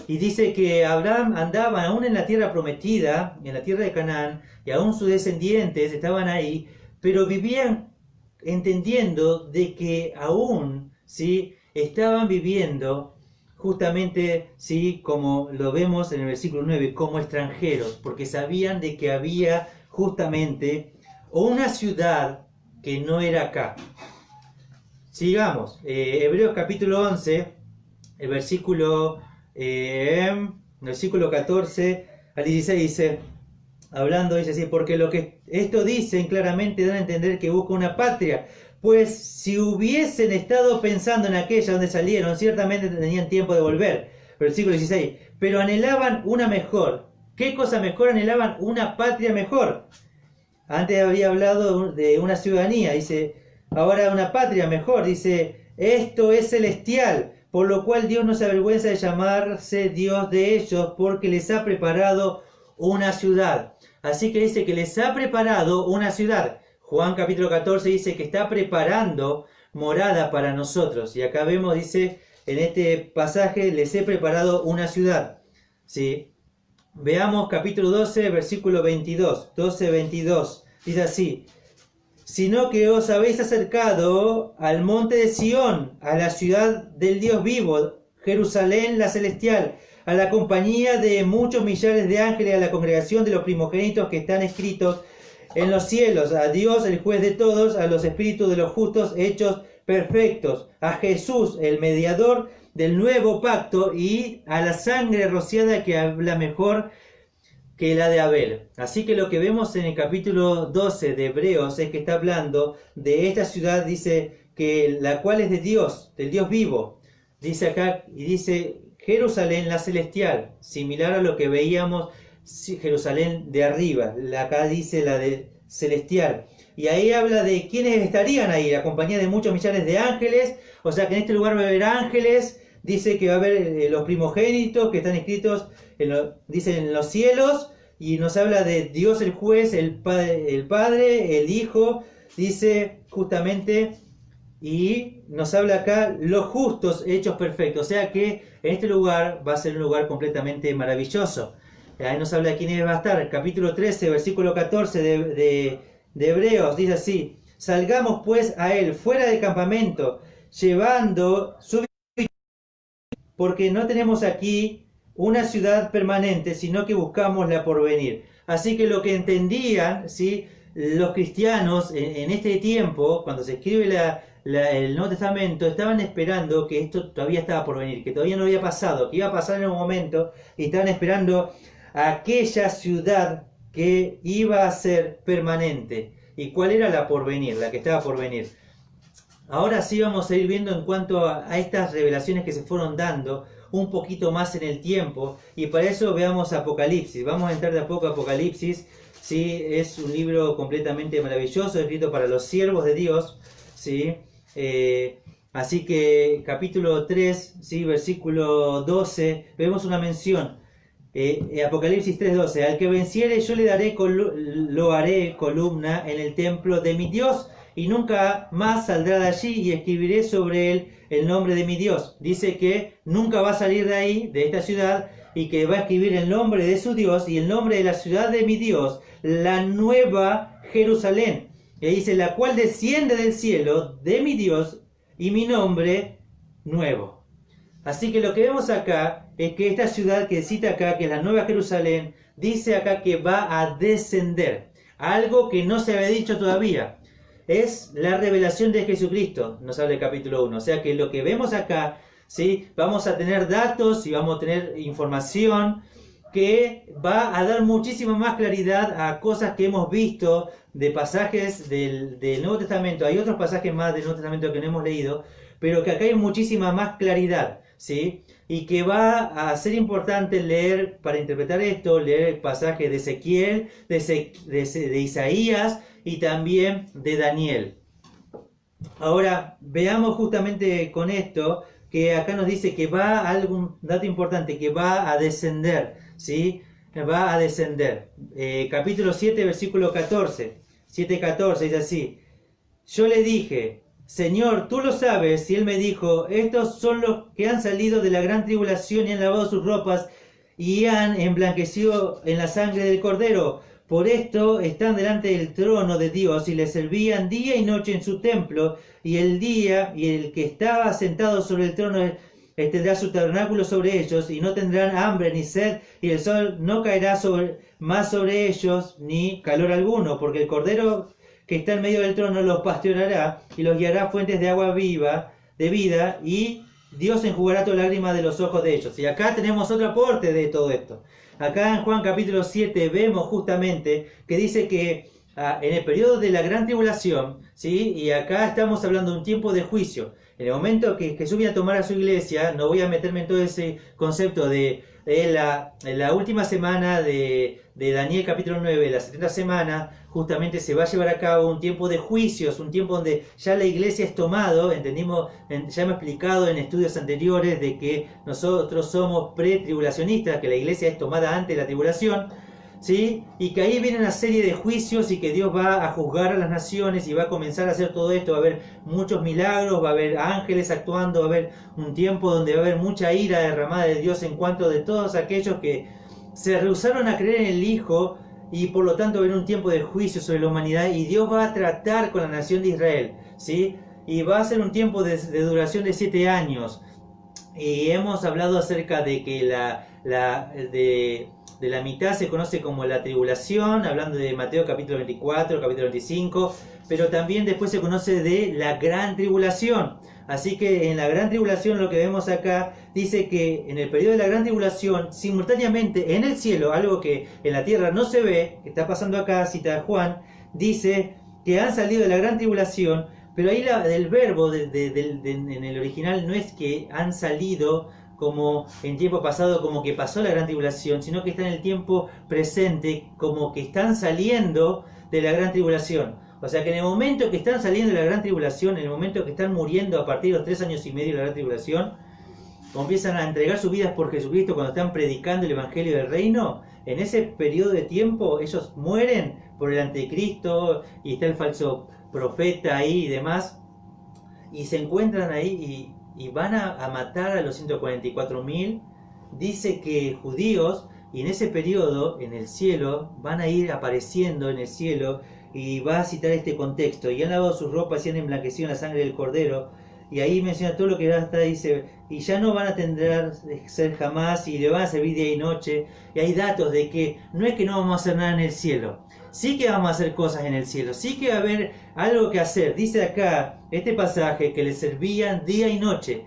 Y dice que Abraham andaba aún en la tierra prometida, en la tierra de Canaán, y aún sus descendientes estaban ahí, pero vivían entendiendo de que aún, ¿sí?, estaban viviendo justamente, ¿sí?, como lo vemos en el versículo 9, como extranjeros, porque sabían de que había justamente una ciudad que no era acá. Sigamos, Hebreos capítulo 11, el versículo 14 al 16 dice, hablando, dice así: porque lo que esto dicen claramente dan a entender que busca una patria, pues si hubiesen estado pensando en aquella donde salieron, ciertamente tenían tiempo de volver. Versículo 16, pero anhelaban una mejor. ¿Qué cosa mejor? Anhelaban una patria mejor. Antes había hablado de una ciudadanía, dice, ahora una patria mejor, dice, esto es celestial, por lo cual Dios no se avergüenza de llamarse Dios de ellos, porque les ha preparado una ciudad. Así que dice que les ha preparado una ciudad. Juan capítulo 14 dice que está preparando morada para nosotros. Y acá vemos, dice, en este pasaje, les he preparado una ciudad. ¿Sí? Veamos capítulo 12, versículo 22. 12, 22. Dice así: sino que os habéis acercado al monte de Sión, a la ciudad del Dios vivo, Jerusalén la celestial, a la compañía de muchos millares de ángeles, a la congregación de los primogénitos que están escritos en los cielos, a Dios el juez de todos, a los espíritus de los justos hechos perfectos, a Jesús el mediador del nuevo pacto, y a la sangre rociada que habla mejor que la de Abel. Así que lo que vemos en el capítulo 12 de Hebreos es que está hablando de esta ciudad, dice que la cual es de Dios, del Dios vivo. Dice acá, y dice Jerusalén la celestial, similar a lo que veíamos Jerusalén de arriba. Acá dice la de celestial. Y ahí habla de quiénes estarían ahí, la compañía de muchos millares de ángeles. O sea que en este lugar va a haber ángeles. Dice que va a haber los primogénitos que están escritos, dice, en los cielos. Y nos habla de Dios el juez, el Padre, el Hijo. Dice justamente, y nos habla acá los justos hechos perfectos. O sea que en este lugar va a ser un lugar completamente maravilloso. Ahí nos habla de quién va a estar. Capítulo 13, versículo 14 de Hebreos, dice así: salgamos pues a él fuera del campamento, llevando su... porque no tenemos aquí una ciudad permanente, sino que buscamos la porvenir. Así que lo que entendían, ¿sí?, los cristianos en este tiempo, cuando se escribe el Nuevo Testamento, estaban esperando que esto todavía estaba por venir, que todavía no había pasado, que iba a pasar en un momento, y estaban esperando a aquella ciudad que iba a ser permanente. ¿Y cuál era la porvenir, la que estaba por venir? Ahora sí vamos a ir viendo en cuanto a estas revelaciones que se fueron dando un poquito más en el tiempo, y para eso veamos Apocalipsis. Vamos a entrar de a poco a Apocalipsis. ¿Sí? Es un libro completamente maravilloso, escrito para los siervos de Dios, ¿sí? Así que capítulo 3, ¿sí? Versículo 12, vemos una mención. Apocalipsis 3:12, al que venciere yo le daré lo haré columna en el templo de mi Dios, y nunca más saldrá de allí, y escribiré sobre él el nombre de mi Dios. Dice que nunca va a salir de ahí, de esta ciudad, y que va a escribir el nombre de su Dios y el nombre de la ciudad de mi Dios, la nueva Jerusalén. Y dice, la cual desciende del cielo de mi Dios, y mi nombre nuevo. Así que lo que vemos acá es que esta ciudad que cita acá, que es la nueva Jerusalén, dice acá que va a descender. Algo que no se había dicho todavía. Es la revelación de Jesucristo, nos habla el capítulo 1. O sea que lo que vemos acá, ¿sí? Vamos a tener datos y vamos a tener información que va a dar muchísima más claridad a cosas que hemos visto de pasajes del Nuevo Testamento. Hay otros pasajes más del Nuevo Testamento que no hemos leído, pero que acá hay muchísima más claridad, ¿sí? Y que va a ser importante leer, para interpretar esto, leer el pasaje de Ezequiel, de Isaías y también de Daniel. Ahora, veamos justamente con esto, que acá nos dice que va a algún dato importante, que va a descender, ¿sí? Va a descender. Capítulo 7, versículo 14. 7:14 dice así: yo le dije, Señor, tú lo sabes. Y él me dijo, estos son los que han salido de la gran tribulación y han lavado sus ropas y han emblanquecido en la sangre del Cordero. Por esto están delante del trono de Dios y le servían día y noche en su templo, y el que estaba sentado sobre el trono tendrá su tabernáculo sobre ellos, y no tendrán hambre ni sed, y el sol no caerá más sobre ellos, ni calor alguno, porque el Cordero que está en medio del trono los pastoreará y los guiará a fuentes de agua viva, de vida, y Dios enjugará toda lágrima de los ojos de ellos. Y acá tenemos otro aporte de todo esto. Acá en Juan capítulo 7 vemos justamente que dice que en el periodo de la gran tribulación, ¿sí? Y acá estamos hablando de un tiempo de juicio. En el momento que Jesús viene a tomar a su iglesia, no voy a meterme en todo ese concepto de la última semana de Daniel capítulo 9, la 70 semana, justamente se va a llevar a cabo un tiempo de juicios, un tiempo donde ya la iglesia es tomado, entendimos, ya hemos explicado en estudios anteriores de que nosotros somos pretribulacionistas, que la iglesia es tomada antes de la tribulación, ¿sí? Y que ahí viene una serie de juicios y que Dios va a juzgar a las naciones y va a comenzar a hacer todo esto. Va a haber muchos milagros, va a haber ángeles actuando, va a haber un tiempo donde va a haber mucha ira derramada de Dios en cuanto de todos aquellos que se rehusaron a creer en el Hijo, y por lo tanto va a haber un tiempo de juicio sobre la humanidad y Dios va a tratar con la nación de Israel, ¿sí? Y va a ser un tiempo de duración de 7 años. Y hemos hablado acerca de que de la mitad se conoce como la tribulación, hablando de Mateo capítulo 24, capítulo 25, pero también después se conoce de la gran tribulación. Así que en la gran tribulación, lo que vemos acá, dice que en el periodo de la gran tribulación, simultáneamente en el cielo, algo que en la tierra no se ve, que está pasando acá, cita Juan, dice que han salido de la gran tribulación, pero ahí el verbo en el original no es que han salido como en tiempo pasado, como que pasó la gran tribulación, sino que está en el tiempo presente, como que están saliendo de la gran tribulación. O sea que en el momento que están saliendo de la gran tribulación, en el momento que están muriendo a partir de los 3 años y medio de la gran tribulación, empiezan a entregar sus vidas por Jesucristo cuando están predicando el Evangelio del Reino, en ese periodo de tiempo ellos mueren por el anticristo y está el falso profeta ahí y demás, y se encuentran ahí y van a matar a los 144.000. Dice que judíos, y en ese periodo en el cielo van a ir apareciendo en el cielo, y va a citar este contexto: y han lavado sus ropas y han emblanquecido en la sangre del Cordero, y ahí menciona todo lo que hasta dice, y ya no van a tener ser jamás, y le van a servir día y noche, y hay datos de que no es que no vamos a hacer nada en el cielo, sí que vamos a hacer cosas en el cielo, sí que va a haber algo que hacer. Dice acá, este pasaje, que les servían día y noche.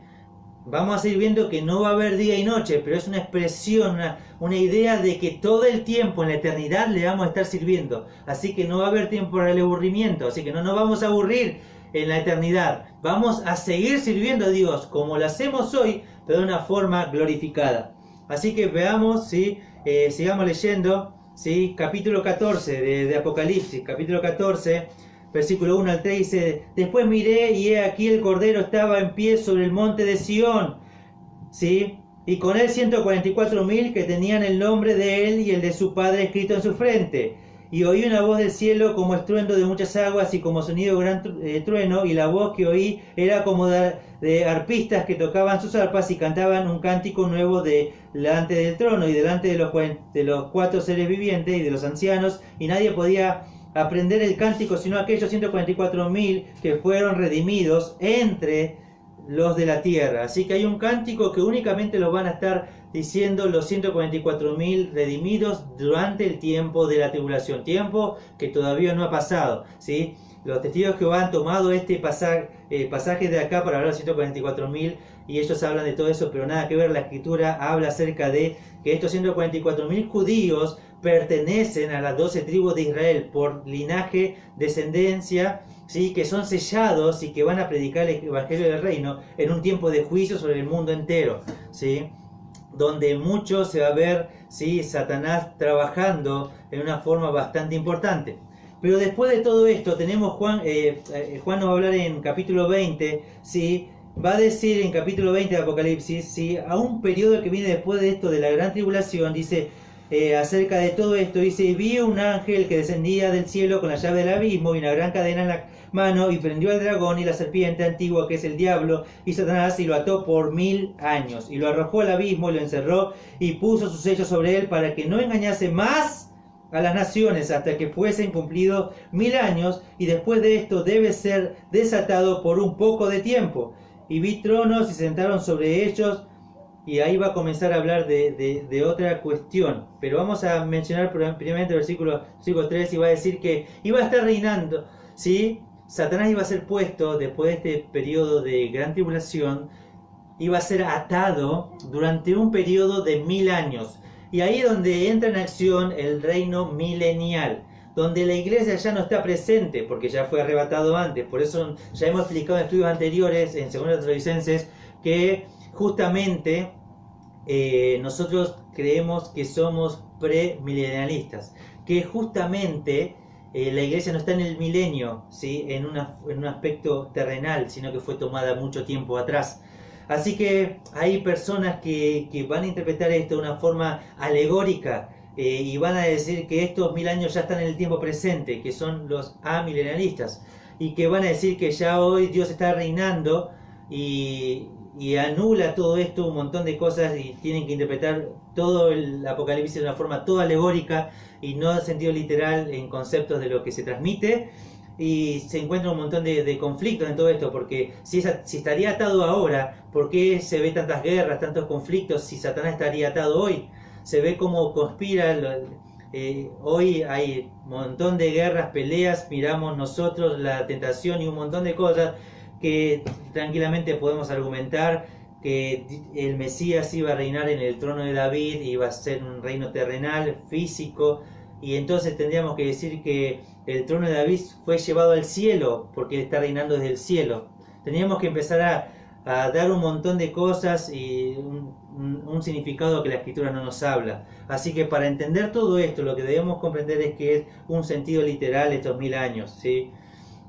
Vamos a seguir viendo que no va a haber día y noche, pero es una expresión, una idea de que todo el tiempo en la eternidad le vamos a estar sirviendo. Así que no va a haber tiempo para el aburrimiento, así que no nos vamos a aburrir en la eternidad. Vamos a seguir sirviendo a Dios como lo hacemos hoy, pero de una forma glorificada. Así que veamos, ¿sí? Sigamos leyendo, ¿sí? Capítulo 14 de Apocalipsis, capítulo 14. Versículo 1 al 3 dice, después miré y he aquí el Cordero estaba en pie sobre el monte de Sión, ¿sí? Y con él 144.000 que tenían el nombre de él y el de su padre escrito en su frente. Y oí una voz del cielo como estruendo de muchas aguas y como sonido de gran trueno, y la voz que oí era como de arpistas que tocaban sus arpas y cantaban un cántico nuevo delante del trono y delante de los cuatro seres vivientes y de los ancianos, y nadie podía aprender el cántico sino aquellos 144.000 que fueron redimidos entre los de la tierra. Así que hay un cántico que únicamente lo van a estar diciendo los 144.000 redimidos durante el tiempo de la tribulación, tiempo que todavía no ha pasado, ¿sí? Los testigos que han tomado este pasaje de acá para hablar de 144.000 y ellos hablan de todo eso, pero nada que ver. La escritura habla acerca de que estos 144.000 judíos pertenecen a las 12 tribus de Israel por linaje, descendencia, ¿sí? Que son sellados y que van a predicar el evangelio del reino en un tiempo de juicio sobre el mundo entero, ¿sí? Donde mucho se va a ver, ¿sí? Satanás trabajando en una forma bastante importante. Pero después de todo esto tenemos Juan nos va a hablar en capítulo 20, ¿sí? Va a decir en capítulo 20 de Apocalipsis, ¿sí? A un periodo que viene después de esto, de la gran tribulación, dice acerca de todo esto, dice, y vi un ángel que descendía del cielo con la llave del abismo y una gran cadena en la mano, y prendió al dragón y la serpiente antigua, que es el diablo y Satanás, y lo ató por 1000 años, y lo arrojó al abismo y lo encerró y puso sus sellos sobre él para que no engañase más a las naciones hasta que fuesen cumplidos 1000 años, y después de esto debe ser desatado por un poco de tiempo. Y vi tronos y se sentaron sobre ellos. Y ahí va a comenzar a hablar de otra cuestión. Pero vamos a mencionar primeramente el versículo 3, y va a decir que iba a estar reinando, ¿sí? Satanás iba a ser puesto después de este periodo de gran tribulación, iba a ser atado durante un periodo de 1000 años. Y ahí es donde entra en acción el reino milenial, donde la iglesia ya no está presente, porque ya fue arrebatado antes. Por eso ya hemos explicado en estudios anteriores, en 2 Tesalonicenses, que justamente nosotros creemos que somos premilenialistas, que justamente la iglesia no está en el milenio, ¿sí? en un aspecto terrenal, sino que fue tomada mucho tiempo atrás. Así que hay personas que van a interpretar esto de una forma alegórica, y van a decir que estos 1000 años ya están en el tiempo presente, que son los amilenialistas, y que van a decir que ya hoy Dios está reinando y anula todo esto, un montón de cosas, y tienen que interpretar todo el Apocalipsis de una forma toda alegórica y no en sentido literal en conceptos de lo que se transmite. Y se encuentra un montón de conflictos en todo esto, porque si estaría atado ahora, ¿por qué se ve tantas guerras, tantos conflictos si Satanás estaría atado hoy? Se ve cómo conspira, hoy hay un montón de guerras, peleas, miramos nosotros la tentación y un montón de cosas que tranquilamente podemos argumentar que el Mesías iba a reinar en el trono de David, iba a ser un reino terrenal, físico, y entonces tendríamos que decir que el trono de David fue llevado al cielo, porque él está reinando desde el cielo. Tendríamos que empezar a dar un montón de cosas y un significado que la escritura no nos habla. Así que para entender todo esto, lo que debemos comprender es que es un sentido literal estos 1000 años, ¿sí?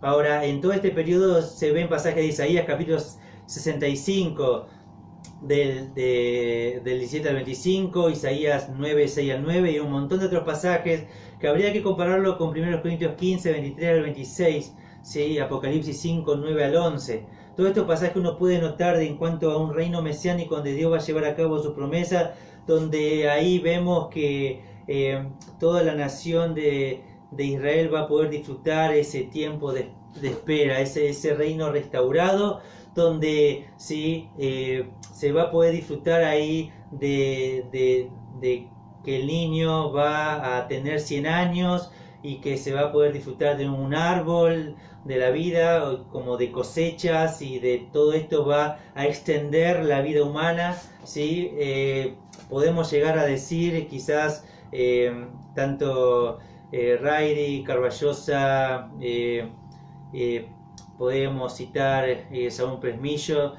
Ahora, en todo este periodo se ven pasajes de Isaías, capítulo 65, del 17 al 25, Isaías 9, 6 al 9, y un montón de otros pasajes que habría que compararlo con 1 Corintios 15, 23 al 26, ¿sí? Apocalipsis 5, 9 al 11. Todos estos pasajes uno puede notar en cuanto a un reino mesiánico donde Dios va a llevar a cabo su promesa, donde ahí vemos que toda la nación de Israel va a poder disfrutar ese tiempo de espera, ese reino restaurado, donde ¿sí? Se va a poder disfrutar ahí de que el niño va a tener 100 años y que se va a poder disfrutar de un árbol de la vida, como de cosechas, y de todo esto va a extender la vida humana, ¿sí? Podemos llegar a decir quizás tanto Rairi, Carballosa, podemos citar Saúl Presmillo,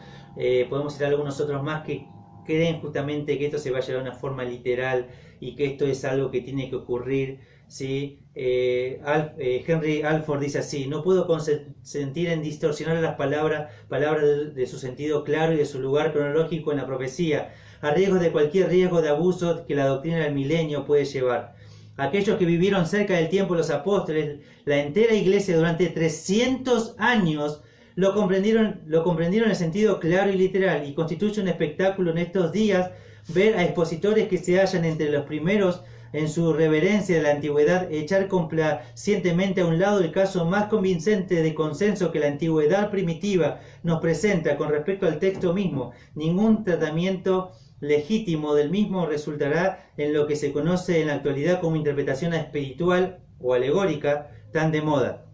podemos citar algunos otros más que creen justamente que esto se va a llevar de una forma literal y que esto es algo que tiene que ocurrir, ¿sí? Henry Alford dice así: no puedo consentir en distorsionar las palabras de su sentido claro y de su lugar cronológico en la profecía, a riesgo de cualquier riesgo de abuso que la doctrina del milenio puede llevar. Aquellos que vivieron cerca del tiempo de los apóstoles, la entera iglesia durante 300 años, lo comprendieron en el sentido claro y literal, y constituye un espectáculo en estos días ver a expositores que se hallan entre los primeros en su reverencia de la antigüedad echar complacientemente a un lado el caso más convincente de consenso que la antigüedad primitiva nos presenta con respecto al texto mismo. Ningún tratamiento legítimo del mismo resultará en lo que se conoce en la actualidad como interpretación espiritual o alegórica, tan de moda.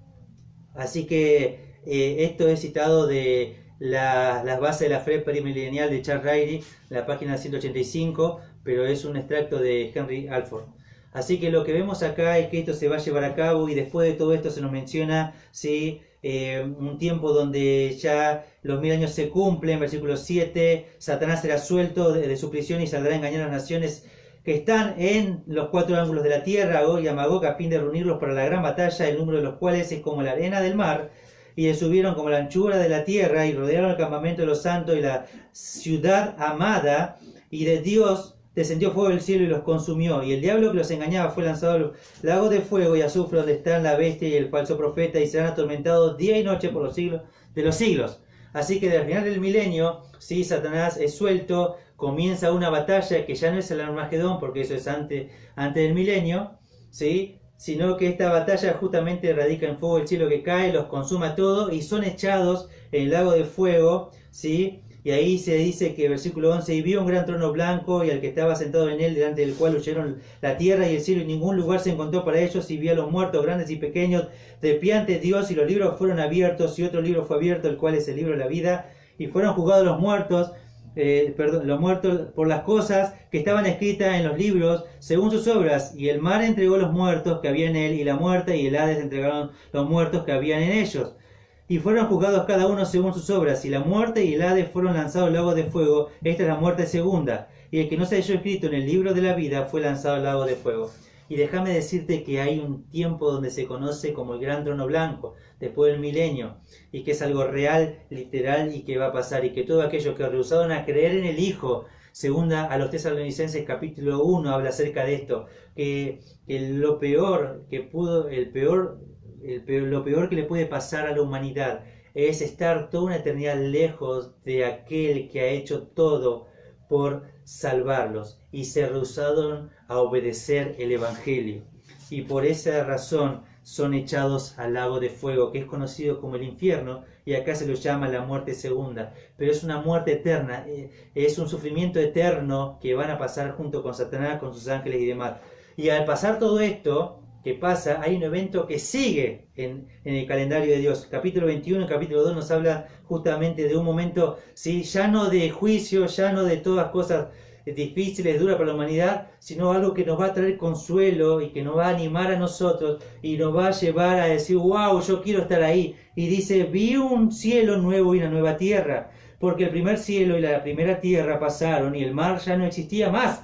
Así que esto es citado de las bases de la fe premilenial de Charles Ryrie, la página 185, pero es un extracto de Henry Alford. Así que lo que vemos acá es que esto se va a llevar a cabo, y después de todo esto se nos menciona, ¿sí? Un tiempo donde ya los 1000 años se cumplen. Versículo 7, Satanás será suelto de su prisión y saldrá a engañar a las naciones que están en los 4 ángulos de la tierra, Gog y Magog, a fin de reunirlos para la gran batalla, el número de los cuales es como la arena del mar, y subieron como la anchura de la tierra, y rodearon el campamento de los santos y la ciudad amada, y de Dios descendió fuego del cielo y los consumió, y el diablo que los engañaba fue lanzado al lago de fuego y azufre, donde están la bestia y el falso profeta, y serán atormentados día y noche por los siglos de los siglos. Así que al final del milenio, sí, Satanás es suelto, comienza una batalla que ya no es el Armagedón, porque eso es antes del milenio, ¿sí? Sino que esta batalla justamente radica en fuego del cielo que cae, los consuma todo, y son echados en el lago de fuego, ¿sí? Y ahí se dice que, versículo 11, y vio un gran trono blanco, y al que estaba sentado en él, delante del cual huyeron la tierra y el cielo, y ningún lugar se encontró para ellos, y vio a los muertos, grandes y pequeños, de pie ante Dios, y los libros fueron abiertos, y otro libro fue abierto, el cual es el libro de la vida, y fueron juzgados los muertos por las cosas que estaban escritas en los libros según sus obras, y el mar entregó los muertos que había en él, y la muerte y el Hades entregaron los muertos que habían en ellos, y fueron juzgados cada uno según sus obras, y la muerte y el Hades fueron lanzados al lago de fuego. Esta es la muerte segunda, y el que no se halló escrito en el libro de la vida fue lanzado al lago de fuego. Y déjame decirte que hay un tiempo donde se conoce como el gran trono blanco, después del milenio, y que es algo real, literal, y que va a pasar, y que todos aquellos que rehusaron a creer en el Hijo, segunda a los Tesalonicenses capítulo 1 habla acerca de esto, que lo peor que lo peor que le puede pasar a la humanidad es estar toda una eternidad lejos de aquel que ha hecho todo por salvarlos, y se rehusaron a obedecer el Evangelio, y por esa razón son echados al lago de fuego, que es conocido como el infierno, y acá se lo llama la muerte segunda, pero es una muerte eterna, es un sufrimiento eterno que van a pasar junto con Satanás, con sus ángeles y demás. Y al pasar todo esto que pasa, hay un evento que sigue en el calendario de Dios. Capítulo 21 y capítulo 2 nos habla justamente de un momento, ¿sí? Ya no de juicio, ya no de todas cosas difíciles, duras para la humanidad, sino algo que nos va a traer consuelo y que nos va a animar a nosotros y nos va a llevar a decir, wow, yo quiero estar ahí. Y dice, vi un cielo nuevo y una nueva tierra, porque el primer cielo y la primera tierra pasaron y el mar ya no existía más.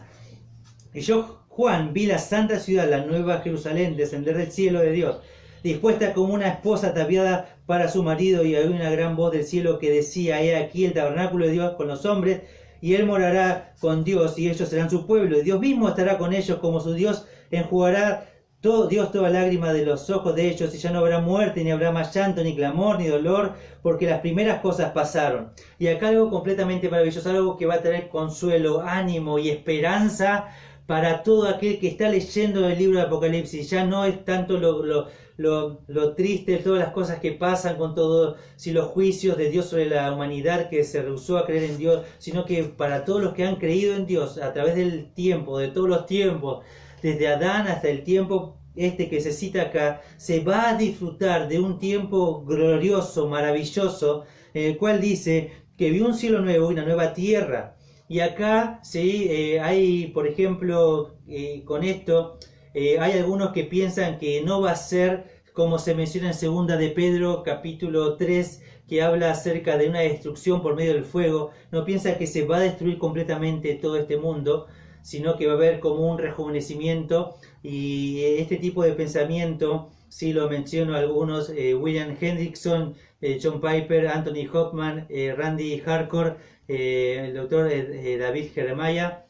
Y yo, Juan, vi la santa ciudad, la nueva Jerusalén, descender del cielo de Dios, dispuesta como una esposa ataviada para su marido, y había una gran voz del cielo que decía, he aquí el tabernáculo de Dios con los hombres, y él morará con Dios, y ellos serán su pueblo, y Dios mismo estará con ellos como su Dios, enjugará Dios toda lágrima de los ojos de ellos, y ya no habrá muerte, ni habrá más llanto, ni clamor, ni dolor, porque las primeras cosas pasaron. Y acá algo completamente maravilloso, algo que va a traer consuelo, ánimo y esperanza para todo aquel que está leyendo el libro de Apocalipsis. Ya no es tanto lo triste, todas las cosas que pasan con todo, si los juicios de Dios sobre la humanidad que se rehusó a creer en Dios, sino que para todos los que han creído en Dios a través del tiempo, de todos los tiempos, desde Adán hasta el tiempo que se cita acá, se va a disfrutar de un tiempo glorioso, maravilloso, en el cual dice que vio un cielo nuevo y una nueva tierra. Y acá sí, hay, por ejemplo, con esto, hay algunos que piensan que no va a ser como se menciona en segunda de Pedro, capítulo 3, que habla acerca de una destrucción por medio del fuego. No piensa que se va a destruir completamente todo este mundo, sino que va a haber como un rejuvenecimiento, y este tipo de pensamiento, sí lo menciono algunos, William Hendrickson, John Piper, Anthony Hoffman, Randy Harcourt, el doctor David Jeremiah.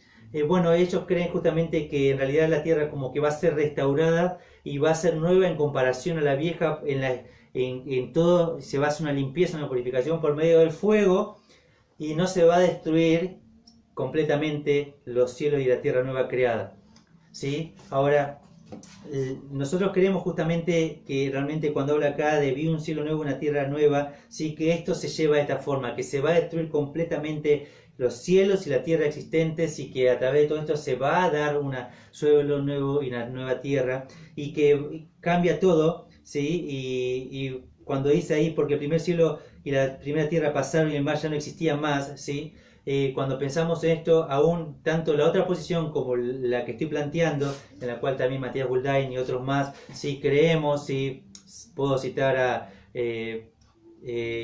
Bueno, ellos creen justamente que en realidad la tierra como que va a ser restaurada y va a ser nueva en comparación a la vieja, en todo se va a hacer una limpieza, una purificación por medio del fuego, y no se va a destruir completamente los cielos y la tierra nueva creada. ¿Sí? Ahora, nosotros creemos justamente que realmente cuando habla acá de vi un cielo nuevo, una tierra nueva, sí, que esto se lleva de esta forma, que se va a destruir completamente los cielos y la tierra existentes, y que a través de todo esto se va a dar un suelo nuevo y una nueva tierra, y que cambia todo, ¿sí? Y cuando dice ahí, porque el primer cielo y la primera tierra pasaron y el mar ya no existía más, ¿sí? Cuando pensamos en esto, aún tanto la otra posición como la que estoy planteando, en la cual también Matías Buldain y otros más, si creemos, si puedo citar a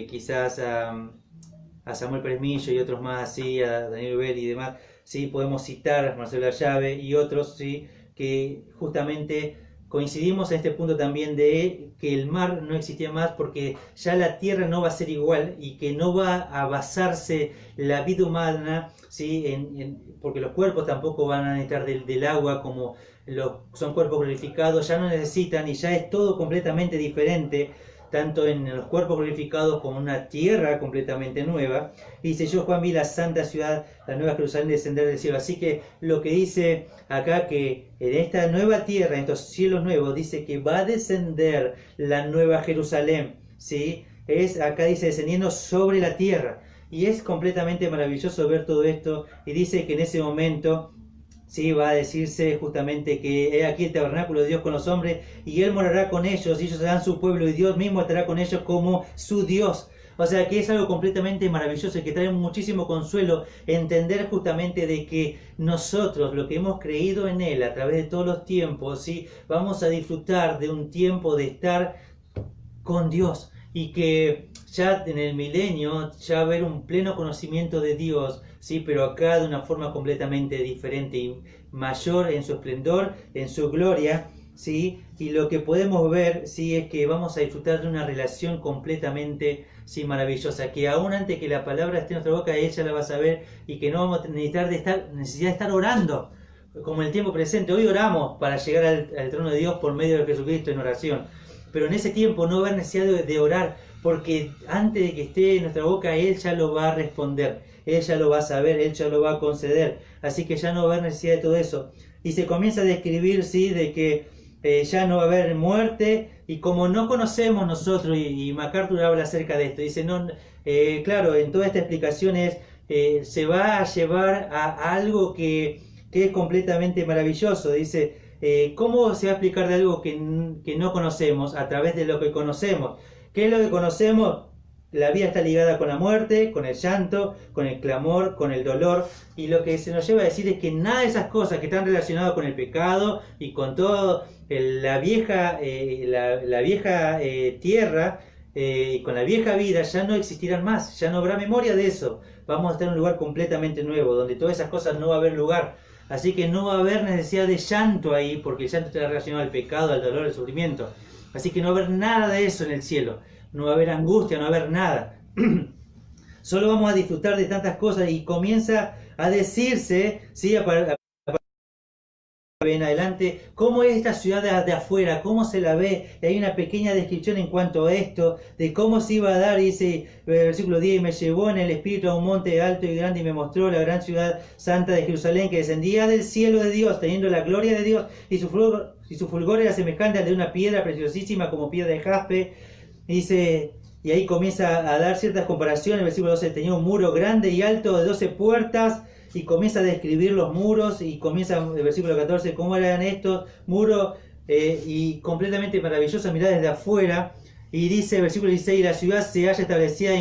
quizás a Samuel Pérez Millo y otros más, sí, a Daniel Bell y demás, sí, podemos citar a Marcelo Llave y otros, sí, que justamente coincidimos en este punto también de que el mar no existía más, porque ya la tierra no va a ser igual, y que no va a basarse la vida humana, ¿sí? Porque los cuerpos tampoco van a necesitar del agua como son cuerpos glorificados, ya no necesitan, y ya es todo completamente diferente, tanto en los cuerpos glorificados como en una tierra completamente nueva. Dice: yo, Juan, vi la santa ciudad, la nueva Jerusalén, descender del cielo. Así que lo que dice acá, que en esta nueva tierra, en estos cielos nuevos, dice que va a descender la nueva Jerusalén, ¿sí? Acá dice descendiendo sobre la tierra, y es completamente maravilloso ver todo esto. Y dice que en ese momento, sí, va a decirse justamente que he aquí el tabernáculo de Dios con los hombres, y Él morará con ellos, y ellos serán su pueblo, y Dios mismo estará con ellos como su Dios. O sea que es algo completamente maravilloso, y que trae muchísimo consuelo entender justamente de que nosotros, lo que hemos creído en Él a través de todos los tiempos, ¿sí? Vamos a disfrutar de un tiempo de estar con Dios, y que ya en el milenio ya haber un pleno conocimiento de Dios, ¿sí? Pero acá de una forma completamente diferente y mayor en su esplendor, en su gloria, ¿sí? Y lo que podemos ver, ¿sí? Es que vamos a disfrutar de una relación completamente, sí, maravillosa, que aún antes que la palabra esté en nuestra boca, ella la va a saber, y que no vamos a necesidad de estar orando como en el tiempo presente. Hoy oramos para llegar al trono de Dios por medio de Jesucristo en oración, pero en ese tiempo no va a haber necesidad de orar, porque antes de que esté en nuestra boca, Él ya lo va a responder, Él ya lo va a saber, Él ya lo va a conceder. Así que ya no va a haber necesidad de todo eso. Y se comienza a describir, ¿sí? De que ya no va a haber muerte, y como no conocemos nosotros, y MacArthur habla acerca de esto, dice, no, claro, en toda esta explicación se va a llevar a algo que es completamente maravilloso. Dice, ¿cómo se va a explicar de algo que no conocemos a través de lo que conocemos? ¿Qué es lo que conocemos? La vida está ligada con la muerte, con el llanto, con el clamor, con el dolor, y lo que se nos lleva a decir es que nada de esas cosas que están relacionadas con el pecado y con todo la vieja tierra, y con la vieja vida, ya no existirán más, ya no habrá memoria de eso. Vamos a estar en un lugar completamente nuevo, donde todas esas cosas no va a haber lugar. Así que no va a haber necesidad de llanto ahí, porque el llanto está relacionado al pecado, al dolor, al sufrimiento. Así que no va a haber nada de eso en el cielo. No va a haber angustia, no va a haber nada. Solo vamos a disfrutar de tantas cosas, y comienza a decirse, ¿sí? en adelante, cómo es esta ciudad de afuera, cómo se la ve. Y hay una pequeña descripción en cuanto a esto, de cómo se iba a dar, dice versículo 10, y me llevó en el espíritu a un monte alto y grande y me mostró la gran ciudad santa de Jerusalén, que descendía del cielo de Dios, teniendo la gloria de Dios, y su fulgor era semejante al de una piedra preciosísima como piedra de jaspe. Dice, y ahí comienza a dar ciertas comparaciones. El versículo 12, tenía un muro grande y alto de 12 puertas, y comienza a describir los muros, y comienza el versículo 14, cómo eran estos muros, y completamente maravilloso mirar desde afuera. Y dice el versículo 16, la ciudad se halla establecida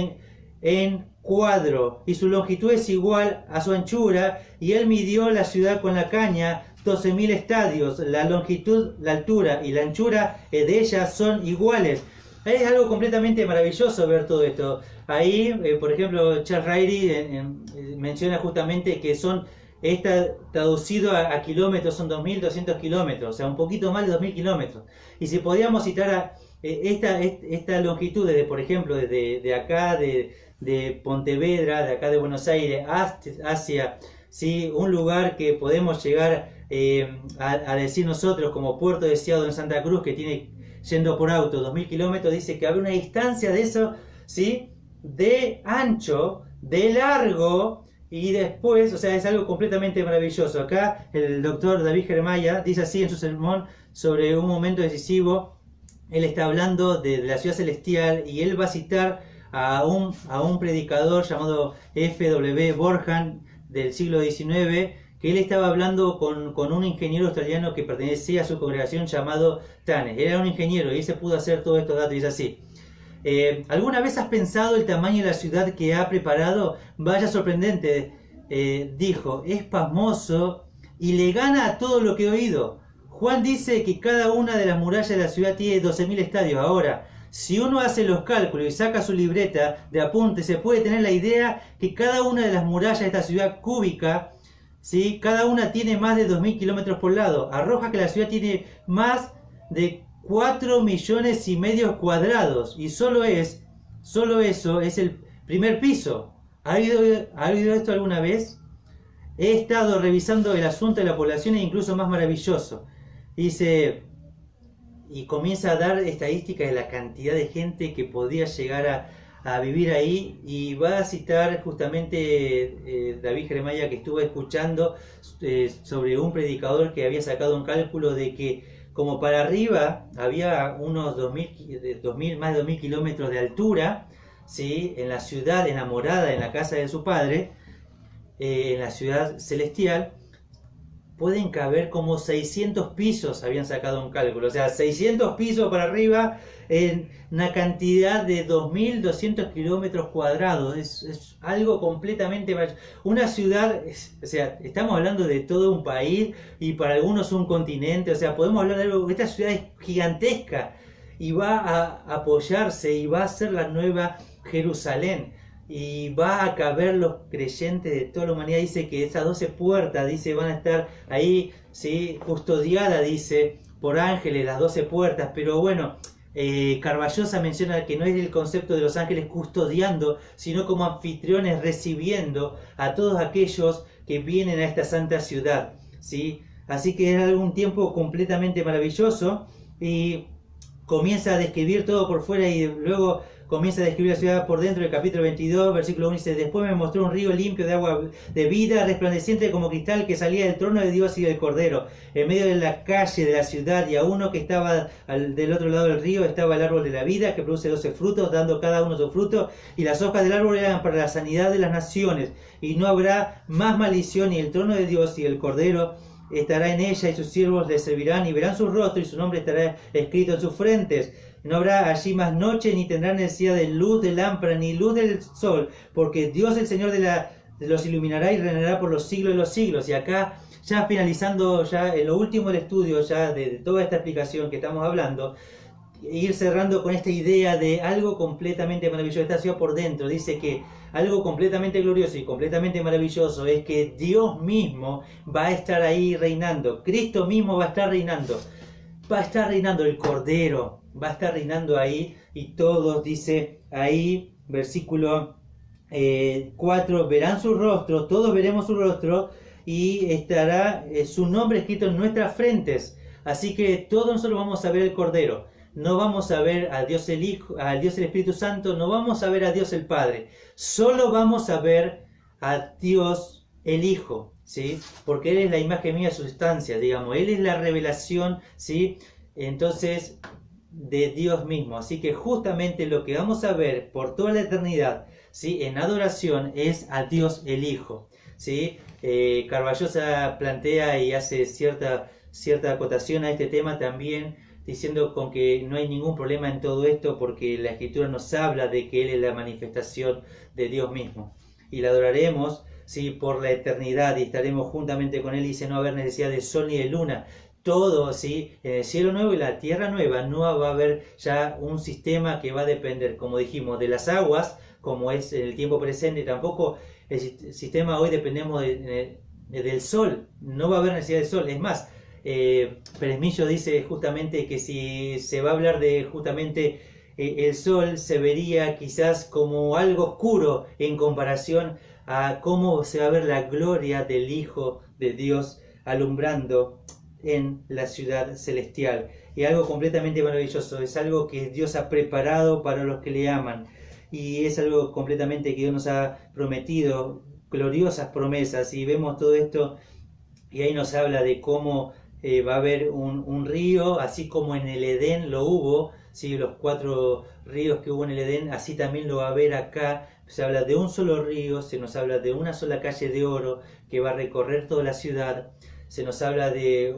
en cuadro, y su longitud es igual a su anchura, y él midió la ciudad con la caña, 12.000 estadios, la longitud, la altura y la anchura de ella son iguales. Es algo completamente maravilloso ver todo esto. Ahí, por ejemplo, Charles Ryrie menciona justamente que traducido a kilómetros, son 2.200 kilómetros, o sea, un poquito más de 2.000 kilómetros. Y si podíamos citar esta longitud, desde, por ejemplo, de acá, de Pontevedra, de acá de Buenos Aires, hacia ¿sí? Un lugar que podemos llegar a decir nosotros como Puerto Deseado en Santa Cruz, que tiene, yendo por auto, 2.000 kilómetros, dice que habrá una distancia de eso, ¿sí? De ancho, de largo, y después, o sea, es algo completamente maravilloso. Acá el doctor David Jeremiah dice así en su sermón sobre un momento decisivo. Él está hablando de la ciudad celestial, y él va a citar a un predicador llamado F.W. Borjan del siglo XIX, que él estaba hablando con un ingeniero australiano que pertenecía a su congregación llamado Tanes. Era un ingeniero y él se pudo hacer todos estos datos, y dice así: ¿alguna vez has pensado el tamaño de la ciudad que ha preparado? Vaya sorprendente, dijo, es pasmoso y le gana a todo lo que he oído. Juan dice que cada una de las murallas de la ciudad tiene 12.000 estadios. Ahora, si uno hace los cálculos y saca su libreta de apuntes, se puede tener la idea que cada una de las murallas de esta ciudad cúbica, ¿sí? Cada una tiene más de 2.000 kilómetros por lado. Arroja que la ciudad tiene más de 4,5 millones cuadrados, y solo eso es el primer piso. ¿Ha oído esto alguna vez? He estado revisando el asunto de la población, e incluso más maravilloso. Dice, y comienza a dar estadísticas de la cantidad de gente que podía llegar a vivir ahí, y va a citar justamente David Jeremiah, que estuvo escuchando sobre un predicador que había sacado un cálculo de que como para arriba había unos 2.000, más de 2.000 kilómetros de altura, ¿sí? En la ciudad enamorada, en la casa de su padre, en la ciudad celestial, pueden caber como 600 pisos, habían sacado un cálculo, o sea, 600 pisos para arriba, en una cantidad de 2.200 kilómetros cuadrados. Es algo completamente maravilloso. Una ciudad, o sea, estamos hablando de todo un país, y para algunos un continente, o sea, podemos hablar de algo. Esta ciudad es gigantesca, y va a apoyarse, y va a ser la nueva Jerusalén, y va a caber los creyentes de toda la humanidad. Dice que esas 12 puertas, dice, van a estar ahí, ¿sí? Custodiadas, dice, por ángeles, las 12 puertas. Pero bueno, Carballosa menciona que no es el concepto de los ángeles custodiando, sino como anfitriones recibiendo a todos aquellos que vienen a esta santa ciudad, ¿sí? Así que es algún tiempo completamente maravilloso, y comienza a describir todo por fuera, y luego comienza a describir la ciudad por dentro. El capítulo 22, versículo 1 dice: después me mostró un río limpio de agua de vida, resplandeciente como cristal, que salía del trono de Dios y del Cordero, en medio de la calle de la ciudad, y a uno que estaba del otro lado del río estaba el árbol de la vida, que produce 12 frutos, dando cada uno su fruto, y las hojas del árbol eran para la sanidad de las naciones, y no habrá más maldición, y el trono de Dios y el Cordero estará en ella, y sus siervos le servirán, y verán su rostro, y su nombre estará escrito en sus frentes. No habrá allí más noche, ni tendrán necesidad de luz de lámpara, ni luz del sol, porque Dios el Señor los iluminará y reinará por los siglos de los siglos. Y acá, ya finalizando, ya en lo último del estudio, ya de toda esta explicación que estamos hablando, ir cerrando con esta idea de algo completamente maravilloso. Esta ciudad por dentro dice que algo completamente glorioso y completamente maravilloso es que Dios mismo va a estar ahí reinando. Cristo mismo va a estar reinando. Va a estar reinando el Cordero, va a estar reinando ahí, y todos, dice ahí, versículo 4, verán su rostro, todos veremos su rostro, y estará su nombre escrito en nuestras frentes. Así que todos nosotros vamos a ver el Cordero. No vamos a ver a Dios el Hijo, a Dios el Espíritu Santo, no vamos a ver a Dios el Padre. Solo vamos a ver a Dios el Hijo, ¿sí? Porque Él es la imagen mía, sustancia, digamos. Él es la revelación, ¿sí? Entonces, de Dios mismo. Así que justamente lo que vamos a ver por toda la eternidad, ¿sí? En adoración es a Dios el Hijo, ¿sí? Carballosa plantea y hace cierta acotación a este tema también, diciendo con que no hay ningún problema en todo esto porque la Escritura nos habla de que Él es la manifestación de Dios mismo. Y la adoraremos, ¿sí? Por la eternidad y estaremos juntamente con Él. Dice no haber necesidad de sol ni de luna. Todo, ¿sí? En el cielo nuevo y la tierra nueva no va a haber ya un sistema que va a depender, como dijimos, de las aguas, como es en el tiempo presente. Tampoco el sistema hoy dependemos del sol. No va a haber necesidad de sol. Es más, Peresmillo dice justamente que si se va a hablar de justamente el sol, se vería quizás como algo oscuro en comparación a cómo se va a ver la gloria del Hijo de Dios alumbrando en la ciudad celestial. Y algo completamente maravilloso, es algo que Dios ha preparado para los que le aman, y es algo completamente que Dios nos ha prometido, gloriosas promesas, y vemos todo esto, y ahí nos habla de cómo va a haber un río, así como en el Edén lo hubo, ¿sí? Los 4 ríos que hubo en el Edén, así también lo va a haber acá. Se habla de un solo río, se nos habla de una sola calle de oro que va a recorrer toda la ciudad, se nos habla de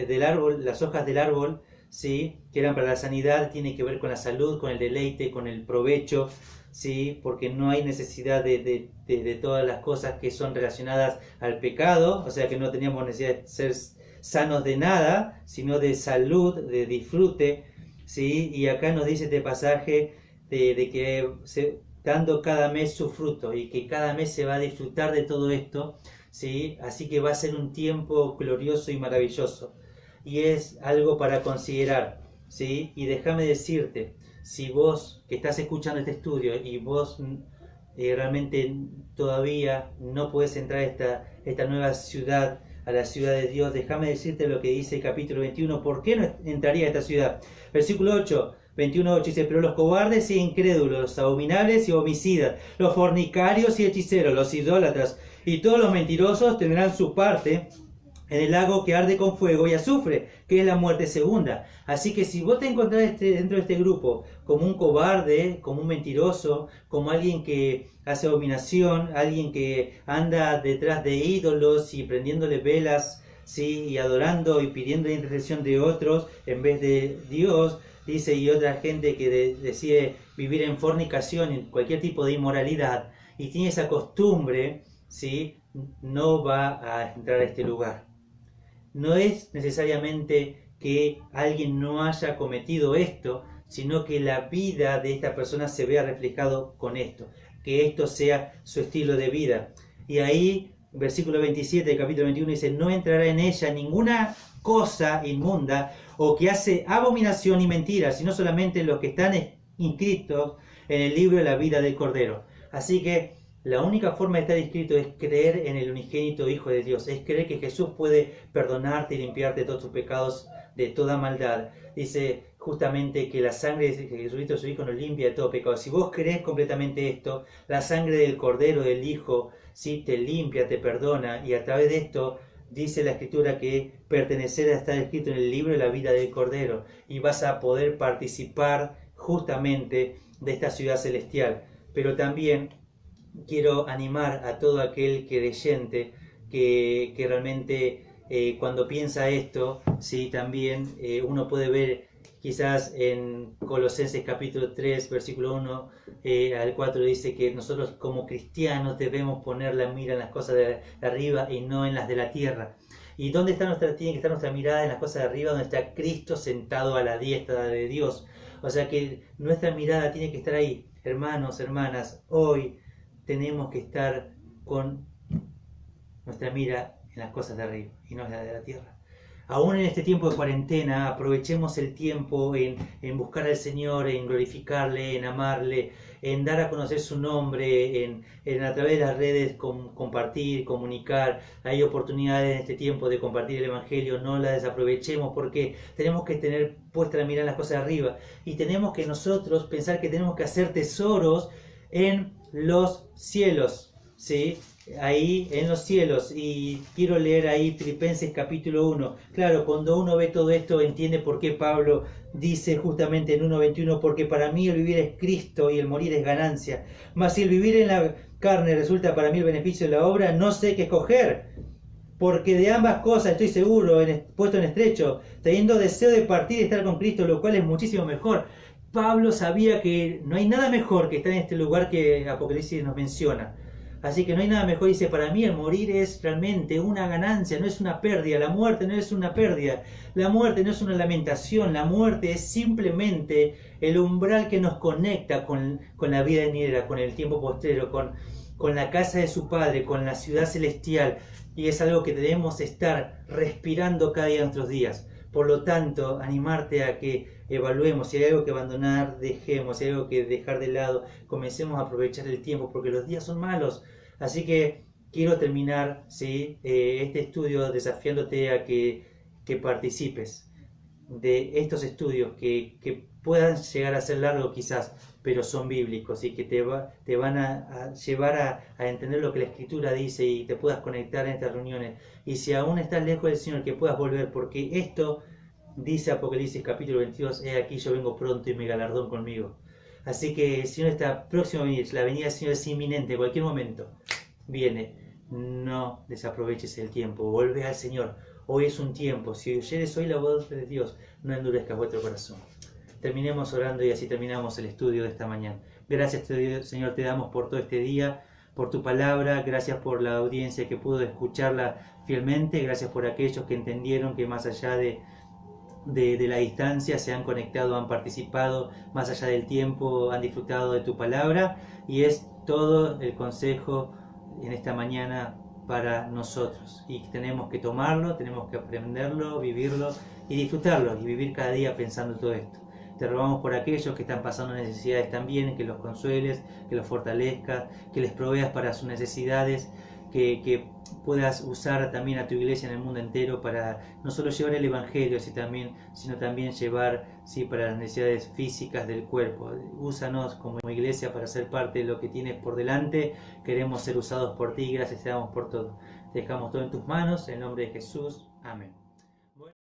del árbol, las hojas del árbol, ¿sí? Que eran para la sanidad, tiene que ver con la salud, con el deleite, con el provecho, ¿sí? Porque no hay necesidad de todas las cosas que son relacionadas al pecado, o sea que no teníamos necesidad de ser sanos de nada, sino de salud, de disfrute, ¿sí? Y acá nos dice este pasaje de que dando cada mes su fruto, y que cada mes se va a disfrutar de todo esto, ¿sí? Así que va a ser un tiempo glorioso y maravilloso, y es algo para considerar, ¿sí? Y déjame decirte, si vos que estás escuchando este estudio y vos realmente todavía no puedes entrar a esta nueva ciudad, a la ciudad de Dios, déjame decirte lo que dice el capítulo 21, ¿por qué no entraría a esta ciudad? Versículo 8, 21:8 dice, pero los cobardes e incrédulos, los abominables y homicidas, los fornicarios y hechiceros, los idólatras y todos los mentirosos tendrán su parte en el lago que arde con fuego y azufre, que es la muerte segunda. Así que si vos te encontrás dentro de este grupo como un cobarde, como un mentiroso, como alguien que hace abominación, alguien que anda detrás de ídolos y prendiéndole velas, ¿sí? Y adorando y pidiendo la intercesión de otros en vez de Dios, dice, y otra gente que decide vivir en fornicación, en cualquier tipo de inmoralidad, y tiene esa costumbre, ¿sí? No va a entrar a este lugar. No es necesariamente que alguien no haya cometido esto, sino que la vida de esta persona se vea reflejado con esto, que esto sea su estilo de vida. Y ahí, versículo 27 del capítulo 21 dice, no entrará en ella ninguna cosa inmunda o que hace abominación y mentira, sino solamente los que están inscritos en el libro de la vida del Cordero. Así que la única forma de estar inscrito es creer en el unigénito Hijo de Dios, es creer que Jesús puede perdonarte y limpiarte de todos tus pecados, de toda maldad. Dice justamente que la sangre de Jesucristo, su Hijo, nos limpia de todo pecado. Si vos crees completamente esto, la sangre del Cordero, del Hijo, ¿sí? Te limpia, te perdona, y a través de esto dice la Escritura que pertenecer a estar escrito en el libro de la vida del Cordero, y vas a poder participar justamente de esta ciudad celestial. Pero también quiero animar a todo aquel creyente que realmente cuando piensa esto, ¿sí? También uno puede ver quizás en Colosenses capítulo 3, versículo 1 al 4, dice que nosotros como cristianos debemos poner la mira en las cosas de arriba y no en las de la tierra. ¿Y dónde tiene que estar nuestra mirada? En las cosas de arriba, donde está Cristo sentado a la diestra de Dios. O sea que nuestra mirada tiene que estar ahí. Hermanos, hermanas, hoy tenemos que estar con nuestra mira en las cosas de arriba y no en las de la tierra. aún en este tiempo de cuarentena, aprovechemos el tiempo en buscar al Señor, en glorificarle, en amarle, en dar a conocer su nombre, en a través de las redes compartir, comunicar. Hay oportunidades en este tiempo de compartir el Evangelio, no la desaprovechemos porque tenemos que tener puesta la mirada en las cosas de arriba y tenemos que nosotros pensar que tenemos que hacer tesoros en los cielos, ¿sí? Ahí en los cielos. Y quiero leer ahí Filipenses capítulo 1. Claro, cuando uno ve todo esto entiende por qué Pablo dice justamente en 1:21, porque para mí el vivir es Cristo y el morir es ganancia, mas si el vivir en la carne resulta para mí el beneficio de la obra, no sé qué escoger, porque de ambas cosas estoy seguro, puesto en estrecho, teniendo deseo de partir y estar con Cristo, lo cual es muchísimo mejor. Pablo sabía que no hay nada mejor que estar en este lugar que Apocalipsis nos menciona. Así que no hay nada mejor, dice, para mí el morir es realmente una ganancia, no es una pérdida. La muerte no es una pérdida, la muerte no es una lamentación, la muerte es simplemente el umbral que nos conecta con la vida venidera, con el tiempo postrero, con la casa de su Padre, con la ciudad celestial. Y es algo que debemos estar respirando cada día de nuestros días. Por lo tanto, animarte a que evaluemos, si hay algo que abandonar, dejemos, si hay algo que dejar de lado, comencemos a aprovechar el tiempo, porque los días son malos. Así que quiero terminar, ¿sí? Este estudio desafiándote a que participes de estos estudios que puedan llegar a ser largos quizás, pero son bíblicos y que te van a llevar a entender lo que la Escritura dice y te puedas conectar en estas reuniones. Y si aún estás lejos del Señor, que puedas volver, porque esto dice Apocalipsis capítulo 22, he aquí yo vengo pronto y mi galardón conmigo. Así que el Señor está próximo a venir, la venida del Señor es inminente, en cualquier momento viene. No desaproveches el tiempo, vuelve al Señor. Hoy es un tiempo, si oyeres hoy la voz de Dios, no endurezcas vuestro corazón. Terminemos orando y así terminamos el estudio de esta mañana. Gracias, Señor, te damos por todo este día, por tu palabra, gracias por la audiencia que pudo escucharla fielmente, gracias por aquellos que entendieron que más allá de la distancia se han conectado, han participado, más allá del tiempo, han disfrutado de tu palabra, y es todo el consejo en esta mañana para nosotros, y tenemos que tomarlo, tenemos que aprenderlo, vivirlo y disfrutarlo, y vivir cada día pensando todo esto. Te rogamos por aquellos que están pasando necesidades también, que los consueles, que los fortalezcas, que les proveas para sus necesidades, que puedas usar también a tu iglesia en el mundo entero para no solo llevar el Evangelio, sino también llevar, sí, para las necesidades físicas del cuerpo. Úsanos como iglesia para ser parte de lo que tienes por delante. Queremos ser usados por ti, gracias te damos por todo. Te dejamos todo en tus manos, en el nombre de Jesús. Amén.